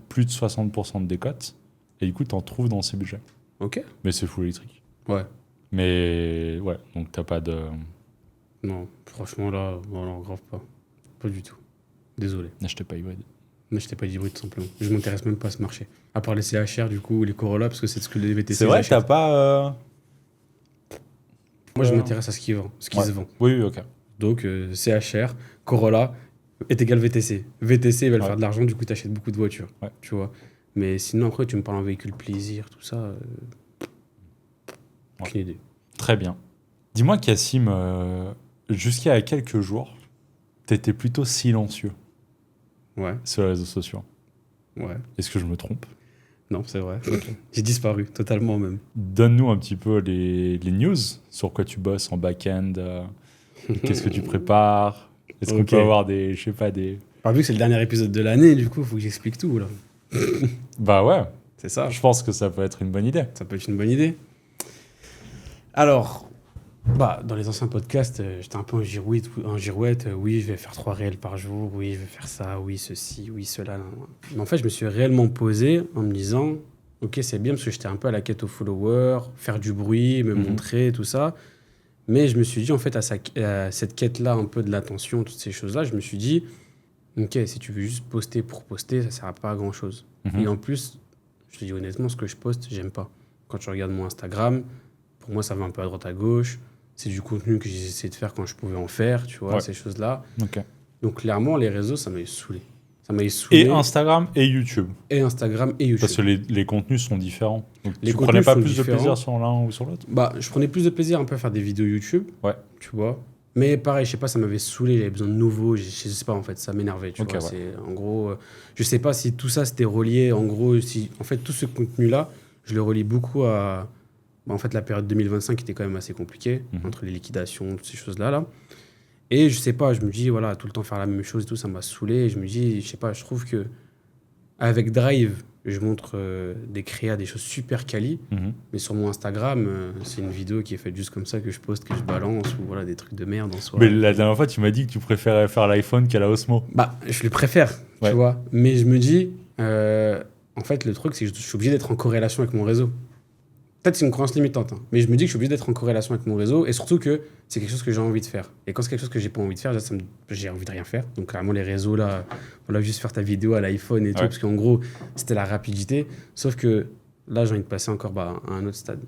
plus de 60% de décote. Et du coup, t'en trouves dans ces budgets. Ok. Mais c'est full électrique. Ouais. Mais ouais, donc t'as pas de... Non, franchement, là, non, grave pas. Pas du tout. Désolé. N'achetez pas hybride. N'achetez pas d'hybride, tout simplement. Je m'intéresse même pas à ce marché. À part les CHR, du coup, les Corolla, parce que c'est ce que les VTC... C'est vrai, t'as pas... Moi, je m'intéresse à ce qui se vend. Oui, ok. Donc, CHR, Corolla est égal VTC. VTC, ils veulent faire de l'argent, du coup, t'achètes beaucoup de voitures. Ouais. Tu vois. Mais sinon, après, tu me parles en véhicule plaisir, tout ça... Aucune idée. Très bien. Dis-moi, Cassim, jusqu'à il y a quelques jours, t'étais plutôt silencieux sur les réseaux sociaux. Ouais. Est-ce que je me trompe? Non, c'est vrai. Okay. J'ai disparu, totalement même. Donne-nous un petit peu les news, sur quoi tu bosses en back-end, qu'est-ce que tu prépares, est-ce qu'on peut avoir des... Je sais pas, des... Alors, vu que c'est le dernier épisode de l'année, du coup, il faut que j'explique tout, là. Bah ouais. C'est ça. Je pense que ça peut être une bonne idée. Ça peut être une bonne idée. Alors, dans les anciens podcasts, j'étais un peu en girouette. Oui, je vais faire 3 réels par jour. Oui, je vais faire ça. Oui, ceci. Oui, cela. Mais en fait, je me suis réellement posé en me disant, ok, c'est bien parce que j'étais un peu à la quête aux followers, faire du bruit, me montrer, tout ça. Mais je me suis dit, en fait, à cette quête-là, un peu de l'attention, toutes ces choses-là, je me suis dit, ok, si tu veux juste poster pour poster, ça sert à pas à grand-chose. Et en plus, je te dis honnêtement, ce que je poste, j'aime pas. Quand tu regardes mon Instagram, pour moi, ça va un peu à droite à gauche. C'est du contenu que j'ai essayé de faire quand je pouvais en faire, tu vois, ces choses-là. Ok. Donc, clairement, les réseaux, ça m'a saoulé. Ça m'a saoulé. Et Instagram et YouTube. Et Instagram et YouTube. Parce que les contenus sont différents. Donc, Les tu contenus prenais pas sont plus de différents. plaisir sur l'un ou sur l'autre? Bah, je prenais plus de plaisir un peu à faire des vidéos YouTube. Ouais. Tu vois. Mais pareil, je sais pas, ça m'avait saoulé, j'avais besoin de nouveau. Je sais pas, en fait, ça m'énervait. Tu vois. Ouais. En gros, je sais pas si tout ça c'était relié. En gros, si, en fait, tout ce contenu-là, je le relie beaucoup à. Bah, en fait, la période 2025 qui était quand même assez compliquée, entre les liquidations, toutes ces choses-là. Là. Et je sais pas, je me dis, voilà, tout le temps faire la même chose et tout, ça m'a saoulé. Et je me dis, je sais pas, je trouve que avec Drive, je montre des créas, des choses super quali. Mais sur mon Instagram, c'est une vidéo qui est faite juste comme ça, que je poste, que je balance, ou voilà, des trucs de merde en soi. Mais la dernière fois, tu m'as dit que tu préférais faire l'iPhone qu'à la Osmo. Bah, je le préfère, tu vois. Mais je me dis, en fait, le truc, c'est que je suis obligé d'être en corrélation avec mon réseau. Peut-être c'est une croyance limitante, hein, mais je me dis que je suis obligé d'être en corrélation avec mon réseau et surtout que c'est quelque chose que j'ai envie de faire. Et quand c'est quelque chose que j'ai pas envie de faire, là, j'ai envie de rien faire. Donc clairement les réseaux là, voilà, juste faire ta vidéo à l'iPhone et tout, parce qu'en gros c'était la rapidité. Sauf que là j'ai envie de passer encore à un autre stade.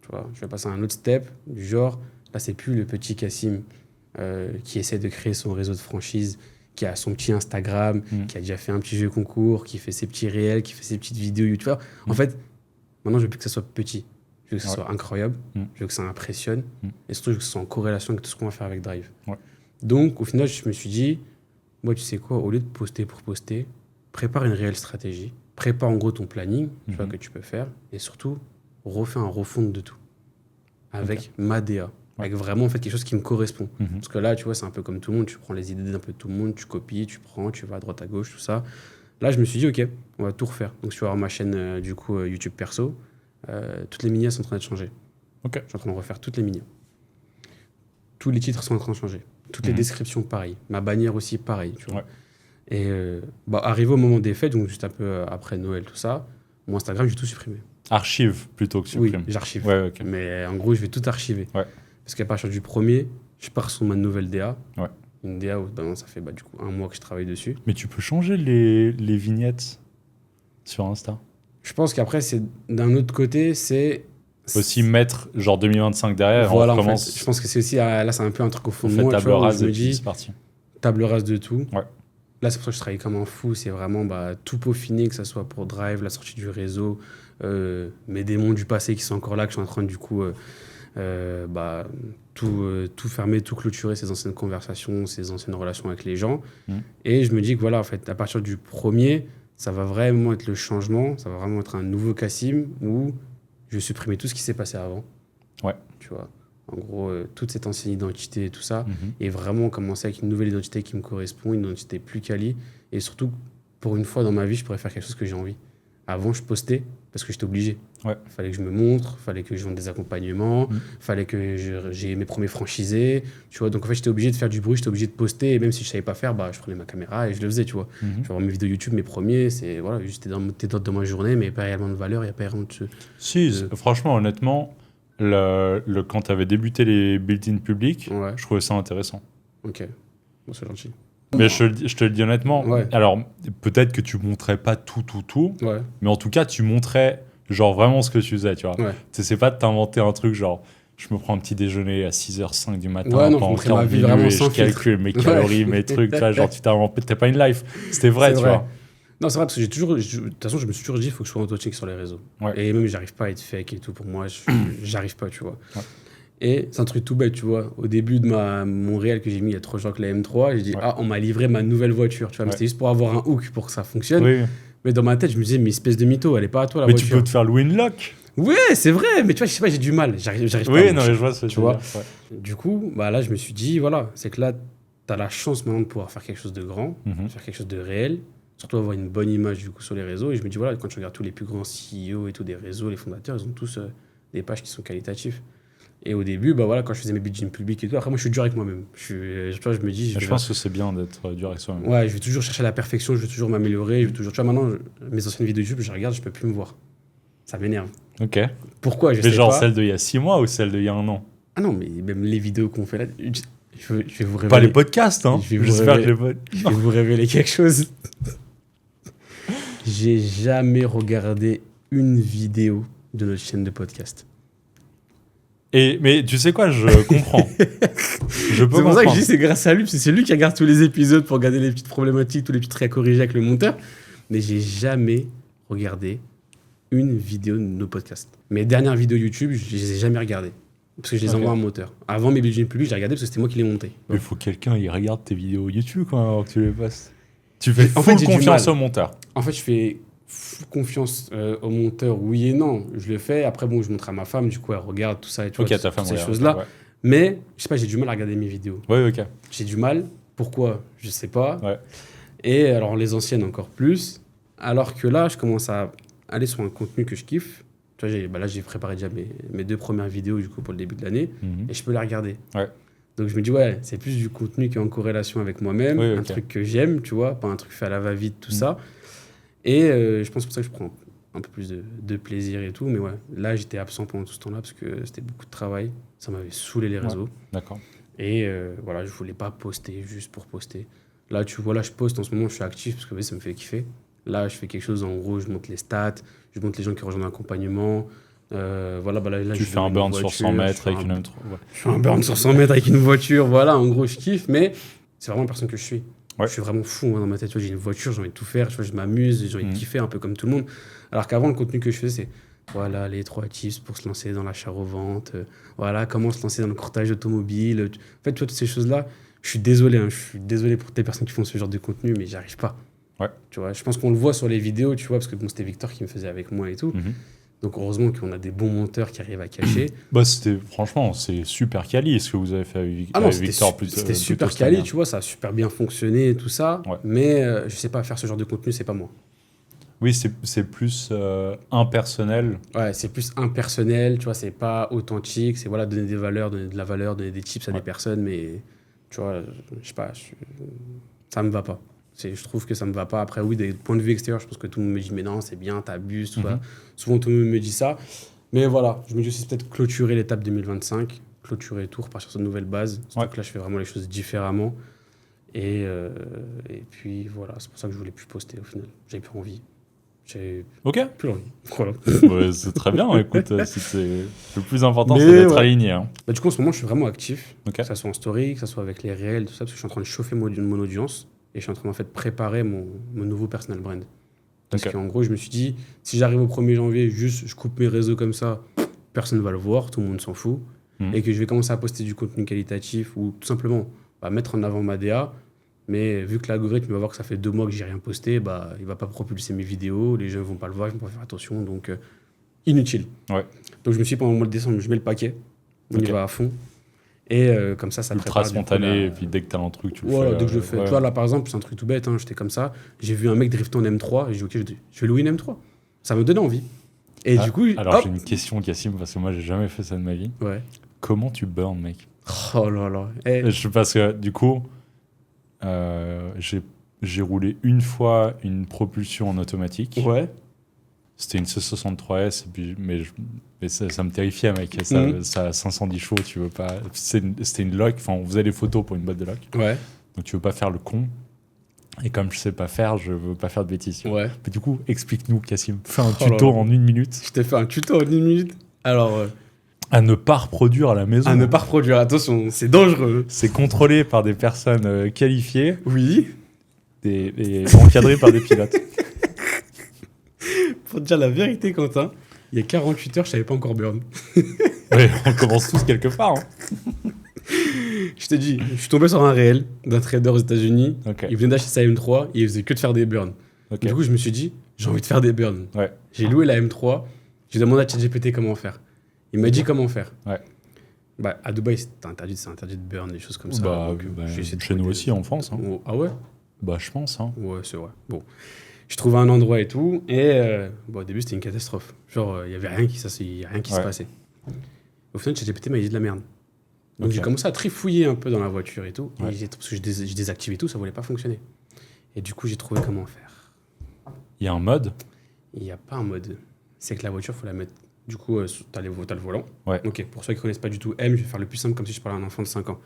Tu vois, je vais passer à un autre step du genre, là c'est plus le petit Cassim qui essaie de créer son réseau de franchise, qui a son petit Instagram, qui a déjà fait un petit jeu concours, qui fait ses petits réels, qui fait ses petites vidéos YouTube. En fait, maintenant je veux plus que ça soit petit. Je veux que ça soit incroyable, je veux que ça impressionne, et surtout je veux que ça soit en corrélation avec tout ce qu'on va faire avec Drive. Donc au final, je me suis dit, moi tu sais quoi, au lieu de poster pour poster, prépare une réelle stratégie, prépare en gros ton planning, tu vois, que tu peux faire, et surtout, refais un refonte de tout, avec ma DA, avec vraiment en fait quelque chose qui me correspond. Parce que là, tu vois, c'est un peu comme tout le monde, tu prends les idées d'un peu de tout le monde, tu copies, tu prends, tu vas à droite à gauche, tout ça. Là, je me suis dit, ok, on va tout refaire. Donc tu vas voir ma chaîne du coup YouTube perso. Toutes les minias sont en train de changer. Je suis en train de refaire toutes les minias. Tous les titres sont en train de changer. Toutes les descriptions, pareil. Ma bannière aussi, pareil. Tu vois. Et arrivé au moment des fêtes, donc juste un peu après Noël, tout ça, mon Instagram, j'ai tout supprimé. Archive plutôt que supprime. Oui, j'archive. Ouais, okay. Mais en gros, je vais tout archiver. Parce qu'à partir du 1er, je pars sur ma nouvelle DA. Une DA où ça fait du coup 1 mois que je travaille dessus. Mais tu peux changer les vignettes sur Insta. Je pense qu'après, c'est d'un autre côté, c'est aussi mettre genre 2025 derrière. Voilà, on recommence. En fait, je pense que c'est aussi là, c'est un peu un truc au fond de moi. Table rase et puis c'est parti. Table rase de tout. Ouais. Là, c'est pour ça que je travaille comme un fou. C'est vraiment tout peaufiner, que ce soit pour Drive, la sortie du réseau, mes démons du passé qui sont encore là, que je suis en train de du coup tout fermer, tout clôturer, ces anciennes conversations, ces anciennes relations avec les gens. Et je me dis que voilà, en fait, à partir du 1er, ça va vraiment être le changement, ça va vraiment être un nouveau Cassim où je vais supprimer tout ce qui s'est passé avant. Tu vois, en gros, toute cette ancienne identité et tout ça, et vraiment commencer avec une nouvelle identité qui me correspond, une identité plus quali, et surtout, pour une fois dans ma vie, je pourrais faire quelque chose que j'ai envie. Avant, je postais parce que j'étais obligé. Fallait que je me montre, fallait que je vende des accompagnements, fallait que j'ai mes premiers franchisés, tu vois. Donc en fait, j'étais obligé de faire du bruit, j'étais obligé de poster, et même si je savais pas faire, je prenais ma caméra et je le faisais, tu vois. Je vais voir mes vidéos YouTube, mes premiers, c'est voilà, juste t'es dans ma journée, mais pas réellement de valeur, il y a pas réellement de... Si, franchement, honnêtement, quand tu avais débuté les built-in publics, je trouvais ça intéressant. Ok, bon, c'est gentil. Mais je te le dis honnêtement, alors peut-être que tu montrais pas tout, mais en tout cas, tu montrais genre vraiment ce que tu faisais, tu vois. C'est pas de t'inventer un truc genre, je me prends un petit déjeuner à 6h05 du matin pendant 40 minutes et je calcule mes calories, mes trucs, tu vois, genre t'es pas une life, c'était vrai, tu vois. Non, c'est vrai, parce que de toute façon, je me suis toujours dit, il faut que je sois authentique sur les réseaux. Et même, j'arrive pas à être fake et tout, pour moi, j'arrive pas, tu vois. Et c'est un truc tout bête, tu vois. Au début de mon réel que j'ai mis il y a 3 jours avec la M3, j'ai dit, on m'a livré ma nouvelle voiture, tu vois. Mais c'était juste pour avoir un hook pour que ça fonctionne. Mais dans ma tête, je me disais, mais espèce de mytho, elle est pas à toi la voiture. Mais tu peux te faire louer une lock. Ouais, c'est vrai, mais tu vois, je sais pas, j'ai du mal. J'arrive pas. Oui, non, mais je vois ce que tu vois. Du coup, là, je me suis dit, voilà, c'est que là, t'as la chance maintenant de pouvoir faire quelque chose de grand, faire quelque chose de réel, surtout avoir une bonne image du coup sur les réseaux. Et je me dis, voilà, quand tu regardes tous les plus grands CEO et tout des réseaux, les fondateurs, ils ont tous des pages qui sont qualitatives. Et au début, quand je faisais mes budgets publics et tout, après moi je suis dur avec moi-même. Je me dis... Je pense que c'est bien d'être dur avec soi-même. Ouais, je vais toujours chercher la perfection, je vais toujours m'améliorer, tu vois, maintenant, mes anciennes vidéos YouTube, je regarde, je peux plus me voir. Ça m'énerve. Ok. Pourquoi? Je Mais sais genre pas. celle d'il y a 6 mois ou celle d'il y a 1 an? Ah non, mais même les vidéos qu'on fait là, je vais vous révéler. Pas les podcasts, hein. Je vais vous J'espère que révéler- les Je vais vous révéler quelque chose. J'ai jamais regardé une vidéo de notre chaîne de podcast. Mais tu sais quoi, je comprends. Je peux C'est pour ça que comprendre. je dis c'est grâce à lui, parce que c'est lui qui regarde tous les épisodes pour regarder les petites problématiques, tous les petits traits à corriger avec le monteur. Mais j'ai jamais regardé une vidéo de nos podcasts. Mes dernières vidéos YouTube, je les ai jamais regardées. Parce que je les Ok. envoie à un moteur. Avant mes budgets publics, j'ai regardé parce que c'était moi qui les montais. Mais faut que quelqu'un il regarde tes vidéos YouTube quand même avant que tu les postes. Tu fais En fait, full j'ai du confiance mal. au monteur. En fait, je fais confiance au monteur, oui et non. Je le fais. Après, bon, je montre à ma femme, du coup, elle regarde tout ça et tout, Ok, ta toutes femme ces regarde, choses-là. ouais. Mais, je sais pas, j'ai du mal à regarder mes vidéos. Ouais, ok. J'ai du mal. Pourquoi? Je sais pas. Ouais. Et alors, les anciennes encore plus. Alors que là, je commence à aller sur un contenu que je kiffe. Tu vois, là, j'ai préparé déjà mes 2 premières vidéos, du coup, pour le début de l'année. Mhm. Et je peux les regarder. Ouais. Donc, je me dis, ouais, c'est plus du contenu qui est en corrélation avec moi-même. Oui, Un ok. truc que j'aime, tu vois. Pas un truc fait à la va-vite, tout Mhm. ça. Et je pense pour ça que je prends un peu plus de plaisir et tout. Mais ouais, là, j'étais absent pendant tout ce temps-là parce que c'était beaucoup de travail. Ça m'avait saoulé les réseaux. D'accord. Et voilà, je voulais pas poster juste pour poster. Là, tu vois, là, je poste en ce moment, je suis actif parce que oui, ça me fait kiffer. Là, je fais quelque chose, en gros, je monte les stats, je monte les gens qui rejoignent l'accompagnement. Voilà, bah là, Tu je fais un vais burn une sur voiture, 100 je mètres fais avec un- une M3. Ouais. Je fais un burn sur 100 mètres avec une voiture. Voilà, en gros, je kiffe, mais c'est vraiment la personne que je suis. Ouais. Je suis vraiment fou moi, dans ma tête. Tu vois, j'ai une voiture, j'ai envie de tout faire, tu vois, je m'amuse, j'ai envie de Mhm. kiffer un peu comme tout le monde. Alors qu'avant, le contenu que je faisais, c'est voilà, les 3 tips pour se lancer dans l'achat-revente, voilà, comment se lancer dans le courtage automobile. En fait, tu vois, toutes ces choses-là, je suis désolé, hein, je suis désolé pour tes personnes qui font ce genre de contenu, mais j'y arrive pas. Ouais. Tu vois, je pense qu'on le voit sur les vidéos, tu vois, parce que bon, c'était Victor qui me faisait avec moi et tout. Mhm. Donc, heureusement qu'on a des bons monteurs qui arrivent à cacher. Bah, franchement, c'est super quali ce que vous avez fait avec, Ah non, avec c'était Victor. Plutôt- c'était plutôt super cette quali, année. tu vois, ça a super bien fonctionné et tout ça. Ouais. Mais je sais pas faire ce genre de contenu, c'est pas moi. Oui, c'est plus impersonnel. Ouais, c'est plus impersonnel, tu vois, c'est pas authentique. C'est voilà, donner des valeurs, donner de la valeur, donner des tips à Ouais. des personnes, mais tu vois, je sais pas, ça me va pas. Je trouve que ça me va pas. Après, oui, des points de vue extérieurs, je pense que tout le monde me dit, mais non, c'est bien, t'abuses, tout ça. Mhm. Souvent, tout le monde me dit ça. Mais voilà, je me dis aussi c'est peut-être clôturer l'étape 2025, clôturer tout, repartir sur de nouvelles bases. Surtout Ouais. que là, je fais vraiment les choses différemment. Et puis voilà, c'est pour ça que je voulais plus poster au final. J'avais plus envie. J'ai Ok. plus envie. Voilà. Ouais, c'est très bien. Écoute, le plus important, Mais c'est d'être ouais. aligné. Hein. Bah, du coup, en ce moment, je suis vraiment actif. Ok. Que ça soit en story, que ça soit avec les réels, tout ça, parce que je suis en train de chauffer mon audience. Et je suis en train en fait, de préparer mon nouveau personal brand. Parce Ok. qu'en gros, je me suis dit, si j'arrive au 1er janvier, juste je coupe mes réseaux comme ça, personne ne va le voir, tout le monde s'en fout. Mhm. Et que je vais commencer à poster du contenu qualitatif ou tout simplement mettre en avant ma DA. Mais vu que l'algorithme va voir que ça fait 2 mois que j'ai rien posté, bah, il va pas propulser mes vidéos, les gens vont pas le voir, ils vont pas faire attention. Donc, inutile. Ouais. Donc, je me suis dit, pendant le mois de décembre, je mets le paquet. On Ok. y va à fond. Et comme ça Ultra prépare, du coup, spontané. Et puis dès que t'as un truc, tu le voilà, fais. dès que je le fais. Ouais. Tu vois, là, par exemple, c'est un truc tout bête, hein, j'étais comme ça. J'ai vu un mec drifter en M3 et j'ai dit, ok, je vais louer une M3. Ça me donnait envie. Et Ah, du coup, alors hop. j'ai une question, Cassim, parce que moi, j'ai jamais fait ça de ma vie. Ouais. Comment tu burn, mec? Oh là là. Eh, Parce que du coup, j'ai roulé une fois une propulsion en automatique. ouais. C'était une C63S, et puis, mais ça me terrifiait, mec. Ça, Mhm. ça a 510 chevaux, tu veux pas. C'était une loc, enfin, on faisait des photos pour une boîte de loc. Ouais. Donc tu veux pas faire le con. Et comme je sais pas faire, je veux pas faire de bêtises. Ouais. Mais du coup, explique-nous, Cassim. Fais un Oh là tuto là. en 1 minute Je t'ai fait un tuto en 1 minute. Alors, à ne pas reproduire à la maison. à ne pas reproduire. Attention, c'est dangereux. C'est contrôlé par des personnes qualifiées Oui. et encadré par des pilotes. Pour te dire la vérité, Quentin, il y a 48 heures, je savais pas encore burn. Ouais, on commence tous quelque part. Hein. Je t'ai dit, je suis tombé sur un réel d'un trader aux États-Unis. Ok. Il venait d'acheter sa M3 et il faisait que de faire des burns. Ok. Du coup, je me suis dit, j'ai envie de faire des burns. Ouais. J'ai loué la M3. J'ai demandé à ChatGPT comment faire. Il m'a dit comment faire. Ouais. Bah, à Dubaï, c'est interdit de burn, des choses comme ça. Bah, Donc, bah, j'ai essayé de chez nous trouver aussi en France. Hein. Oh, ah ouais? Bah, je pense. Hein. Ouais, c'est vrai. Bon. Je trouvais un endroit et tout. Et bon, au début, c'était une catastrophe. Genre, il n'y avait rien qui, y a rien qui se Ouais. passait. Au final, ChatGPT m'a dit de la merde. Donc, Ok. j'ai commencé à trifouiller un peu dans la voiture et tout. Ouais. Et parce que j'ai désactivé tout, ça voulait pas fonctionner. Et du coup, j'ai trouvé comment faire. Il y a un mode. Il n'y a pas un mode. c'est que la voiture, il faut la mettre. Du coup, t'as le volant. Ouais. Ok, pour ceux qui connaissent pas du tout M, je vais faire le plus simple comme si je parlais à un enfant de 5 ans.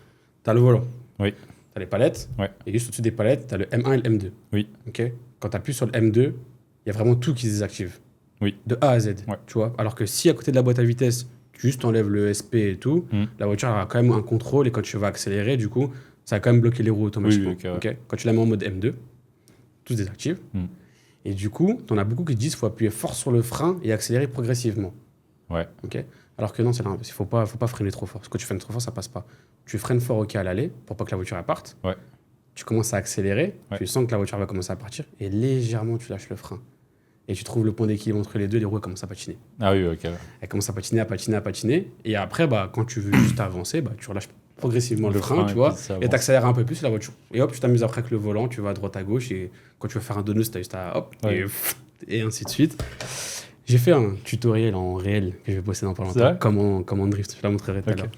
T'as le volant. Oui. T'as les palettes. Ouais. Et juste au-dessus des palettes, t'as le M1 et le M2. Oui. Ok. Quand t'appuies sur le M2, il y a vraiment tout qui se désactive. Oui. De A à Z. Ouais. Tu vois. Alors que si à côté de la boîte à vitesse, tu juste enlèves le SP et tout, la voiture aura quand même un contrôle et quand tu vas accélérer, du coup, ça va quand même bloquer les roues automatiquement. Oui, okay. Quand tu la mets en mode M2, tout se désactive. Et du coup, t'en as beaucoup qui disent qu'il faut appuyer fort sur le frein et accélérer progressivement. Ouais. Ok. Alors que non, c'est l'inverse. Il faut pas freiner trop fort. Parce que quand tu freines trop fort, ça passe pas. Tu freines fort à l'aller pour pas que la voiture elle parte. Ouais. Tu commences à accélérer. Ouais. Tu sens que la voiture va commencer à partir et légèrement tu lâches le frein. Et tu trouves le point d'équilibre entre les deux, les roues commencent à patiner. Ah oui, ok. Elles commencent à patiner. Et après, quand tu veux juste avancer, tu relâches progressivement le frein, tu vois, et t'accélères un peu plus la voiture. Et hop, tu t'amuses après avec le volant, tu vas à droite à gauche, et quand tu veux faire un donut, t'as juste à hop, et ainsi de suite. J'ai fait un tutoriel en réel que je vais poster dans pas longtemps. Comment drift, je la montrerai tout à l'heure.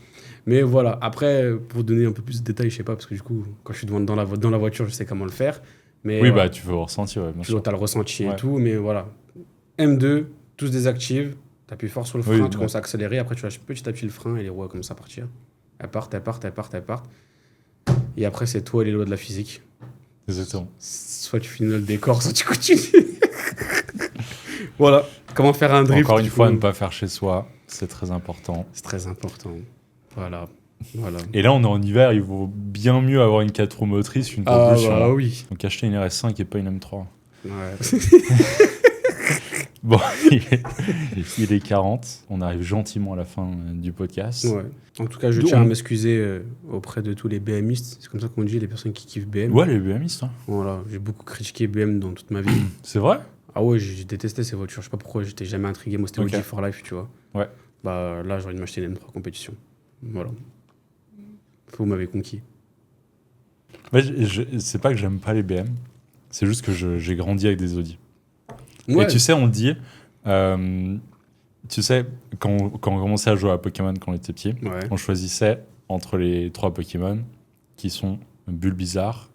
Mais voilà, après, pour donner un peu plus de détails, je sais pas, parce que du coup, quand je suis dans la voiture, je sais comment le faire. Mais, oui, tu veux ressentir, ouais, bien sûr. Tu as le ressenti et tout, mais voilà. M2, tout se désactive, tu appuies fort sur le frein, tu commences à accélérer, après tu lâches petit à petit le frein et les roues commencent à partir. Elles partent. Et après, c'est toi et les lois de la physique. Exactement. Soit tu finis le décor, soit tu continues. Voilà. Comment faire un drift. Encore une fois, ne pas faire chez soi, c'est très important. C'est très important. Voilà. Et là, on est en hiver, il vaut bien mieux avoir une 4 roues motrices qu'une propulsion. Oui. Donc acheter une RS5 et pas une M3. Ouais. Bon, il est 40. On arrive gentiment à la fin du podcast. Ouais. En tout cas, je tiens à m'excuser auprès de tous les BMistes. C'est comme ça qu'on dit, les personnes qui kiffent BM. Ouais, les BMistes. Hein. Voilà. J'ai beaucoup critiqué BM dans toute ma vie. C'est vrai ? Ah ouais, j'ai détesté ces voitures. Je sais pas pourquoi, j'étais jamais intrigué. Moi, c'était OG for life, tu vois. Ouais. Là, j'ai envie de m'acheter une M3 compétition. Voilà. Vous m'avez conquis. Ouais, c'est pas que j'aime pas les BM. C'est juste que j'ai grandi avec des Audi. Ouais. Et tu sais, on dit... tu sais, quand on commençait à jouer à Pokémon quand on était petit, on choisissait entre les 3 Pokémon qui sont Bulbizarre,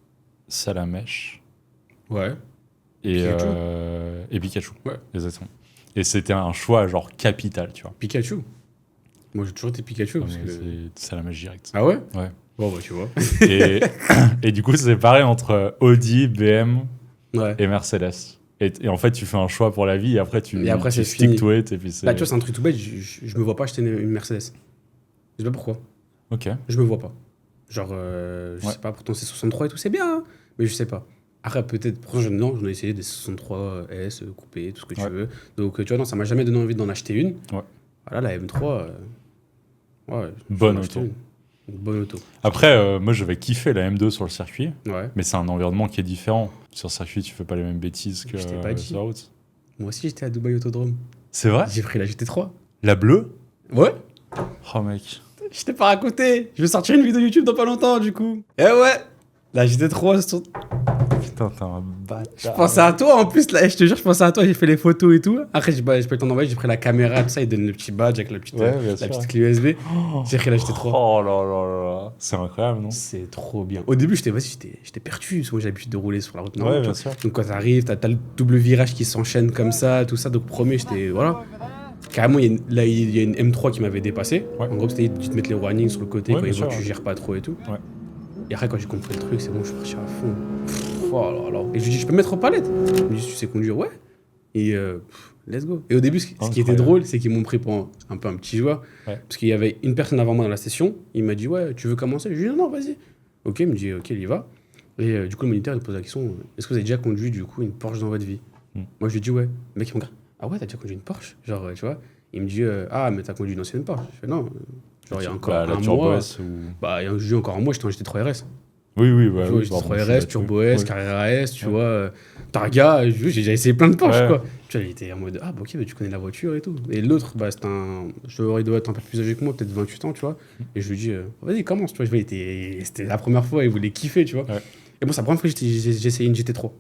Salamèche et Pikachu. Ouais. Exactement. Et c'était un choix genre capital, tu vois. Pikachu. Moi, j'ai toujours été Pikachu. C'est Salamèche direct. Ah ouais ? Ouais. Bon, tu vois. et du coup, c'est pareil entre Audi, BM et Mercedes. Et en fait, tu fais un choix pour la vie et après, tu stick to it. Et puis là, tu vois, c'est un truc tout bête. Je me vois pas acheter une Mercedes. Je sais pas pourquoi. Ok. Je me vois pas. Genre, je sais pas, pourtant c'est 63 et tout, c'est bien, hein, mais je sais pas. Après, peut-être, j'en ai essayé des 63 S, coupés, tout ce que tu veux. Donc, tu vois, non, ça m'a jamais donné envie d'en acheter une. Ouais. Voilà, la M3, bonne auto. Une bonne auto. Après, moi, je vais kiffer la M2 sur le circuit, ouais. Mais c'est un environnement qui est différent. Sur le circuit, tu fais pas les mêmes bêtises que sur la route. Moi aussi, j'étais à Dubaï Autodrome. C'est vrai ? J'ai pris la GT3. La bleue ? Ouais. Oh, mec. Je t'ai pas raconté. Je vais sortir une vidéo YouTube dans pas longtemps, du coup. Eh ouais. La GT3, Putain, t'es un bâtard. Je pensais à toi en plus, là, je te jure, je pensais à toi, j'ai fait les photos et tout. Après, j'ai pas eu le temps d'envoyer, j'ai pris la caméra, tout ça, il donne le petit badge avec la petite clé USB. J'ai pris la GT3. Oh là là là, c'est incroyable, non ? C'est trop bien. Au début, j'étais perdu, parce que moi j'ai l'habitude de rouler sur la route normale. Ouais, bien sûr. Donc quand t'arrives, t'as le double virage qui s'enchaîne comme ça, tout ça. Donc premier, j'étais. Voilà. Carrément, il y a une M3 qui m'avait dépassé. Ouais. En gros, c'était de te mettre les warnings sur le côté quand ils voient que tu gères pas trop et tout. Ouais. Et après, quand j'ai compris le truc, c'est bon, je suis parti à fond. Oh là là. Et je lui dis, je peux me mettre en palette ? Il me dit, tu sais conduire ? Ouais. Et let's go. Et au début, ce qui était drôle, c'est qu'ils m'ont pris pour un peu un petit joueur. Ouais. Parce qu'il y avait une personne avant moi dans la session. Il m'a dit, ouais, tu veux commencer ? Je lui ai dit, non, vas-y. Ok, il me dit, ok, il y va. Et du coup, le moniteur, il me pose la question, est-ce que vous avez déjà conduit du coup une Porsche dans votre vie ? Moi, je lui ai dit, ouais. Le mec, il me regarde, ah ouais, t'as déjà conduit une Porsche ? Genre, tu vois. Il me dit, ah, mais t'as conduit une ancienne Porsche ? Je fais, non. Genre, il y a encore un mois. Je dis encore un mois, j'étais en GT3 RS. Oui, GT3 RS, Turbo S, Carrera S, tu vois. Targa, j'ai déjà essayé plein de Porsche, quoi. Tu vois, il était en mode, ah, bah ok, bah, tu connais la voiture et tout. Et l'autre, c'est il doit être un peu plus âgé que moi, peut-être 28 ans, tu vois. Et je lui dis, vas-y, commence, tu vois. C'était la première fois, il voulait kiffer, tu vois. Ouais. Et bon, c'est la première fois que j'ai essayé une GT3.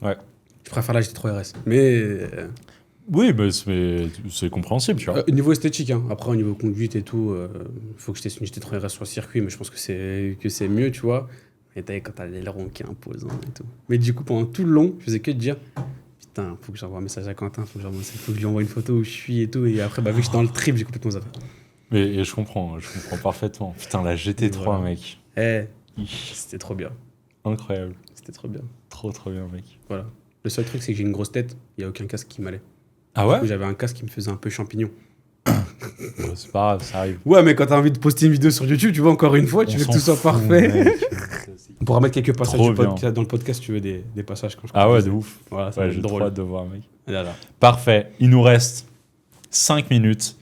Ouais. Je préfère la GT3 RS. Mais. Oui, mais c'est compréhensible, tu vois. Niveau esthétique, hein. Après, au niveau conduite et tout, faut que je teste une GT3 RS sur le circuit, mais je pense que c'est mieux, tu vois. Et quand t'as l'aileron qui est imposant et tout. Mais du coup, pendant tout le long, je faisais que de dire, Putain, faut que j'envoie un message à Quentin, faut que je lui envoie une photo où je suis et tout. Et après, vu que je suis dans le trip, j'ai complètement zappé. Mais je comprends parfaitement. Putain, la GT3, Voilà. mec. C'était trop bien. Incroyable. C'était trop bien. Trop bien, mec. Voilà. Le seul truc, c'est que j'ai une grosse tête, il n'y a aucun casque qui m'allait. Ah Du ouais? coup, j'avais un casque qui me faisait un peu champignon. C'est pas grave, ça arrive. Ouais, mais quand t'as envie de poster une vidéo sur YouTube, tu vois, encore une fois, tu On veux que s'en tout soit fout, parfait. mec. On pourra mettre quelques passages Trop dans le podcast, si tu veux, des passages. Quand je Ah ouais, disais. de ouf. Voilà, ça va Ouais, être j'ai trop drôle. hâte de voir, mec. Là, là. Parfait. Il nous reste 5 minutes.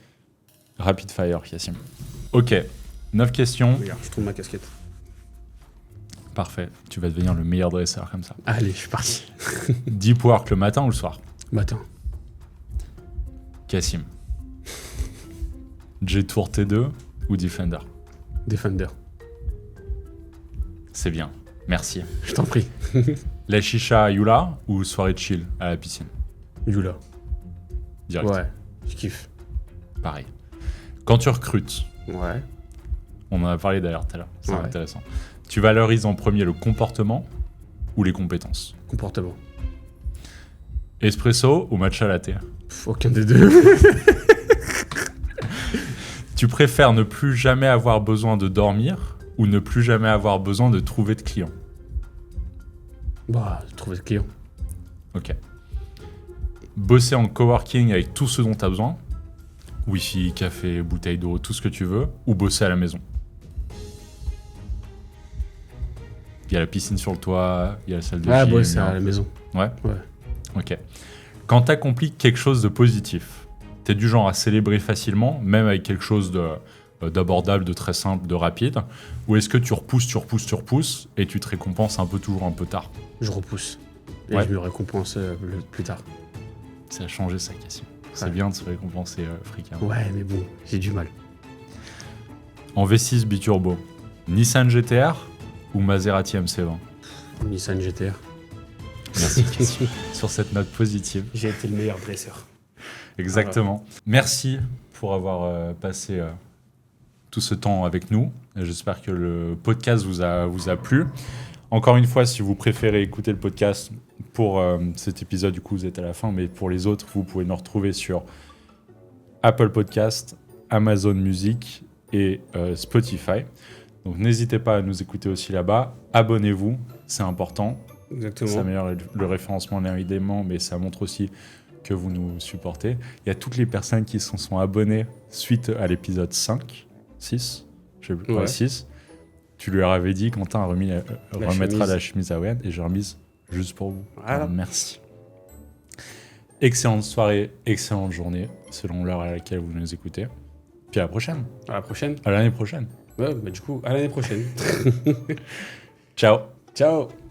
Rapid fire, Kassim. Ok. 9 questions. Regarde, je trouve ma casquette. Parfait. Tu vas devenir le meilleur dresseur comme ça. Allez, je suis parti. Deep work le matin ou le soir? Matin. Kassim. J-Tour T2 ou Defender? Defender. C'est bien. Merci. Je t'en prie. La chicha à Yula ou soirée chill à la piscine? Yula. Direct. Ouais, je kiffe. Pareil. Quand tu recrutes, Ouais. on en a parlé d'ailleurs tout à l'heure, c'est Ouais. intéressant. Tu valorises en premier le comportement ou les compétences? Comportement. Espresso ou matcha latte? Aucun des deux. Tu préfères ne plus jamais avoir besoin de dormir ou ne plus jamais avoir besoin de trouver de clients? Bah, trouver le client. Ok. Bosser en coworking avec tout ce dont tu as besoin, Wi-Fi, café, bouteille d'eau, tout ce que tu veux, ou bosser à la maison? Il y a la piscine sur le toit, il y a la salle de Ah, gym. bah, c'est à la maison. Ouais. Ouais. Ok. Quand tu accomplis quelque chose de positif, tu es du genre à célébrer facilement, même avec quelque chose d'abordable, de très simple, de rapide, ou est-ce que tu repousses et tu te récompenses toujours un peu tard? Je repousse. Et Ouais. je me récompense plus tard. Ça a changé ça, Kassim. C'est Ouais. bien de se récompenser fréquemment. Ouais, mais bon, j'ai du mal. En V6 biturbo, Nissan GTR ou Maserati MC20? Nissan GTR. Merci, Kassim. Sur cette note positive. J'ai été le meilleur dresseur. Exactement. Merci pour avoir passé tout ce temps avec nous. J'espère que le podcast vous a plu. Encore une fois, si vous préférez écouter le podcast pour cet épisode, du coup, vous êtes à la fin, mais pour les autres, vous pouvez nous retrouver sur Apple Podcast, Amazon Music et Spotify. Donc, n'hésitez pas à nous écouter aussi là-bas. Abonnez-vous, c'est important. Exactement. Ça améliore le référencement évidemment, mais ça montre aussi que vous nous supportez. Il y a toutes les personnes qui se sont abonnées suite à l'épisode 5, 6, je sais plus, Ouais. 6. Tu lui avais dit, Quentin remettra chemise. la chemise à Wayne et j'ai remise juste pour vous. Voilà. Alors, merci. Excellente soirée, excellente journée, selon l'heure à laquelle vous nous écoutez. Puis à la prochaine, À la prochaine. à l'année prochaine. Ouais, bah du coup, à l'année prochaine. Ciao. Ciao.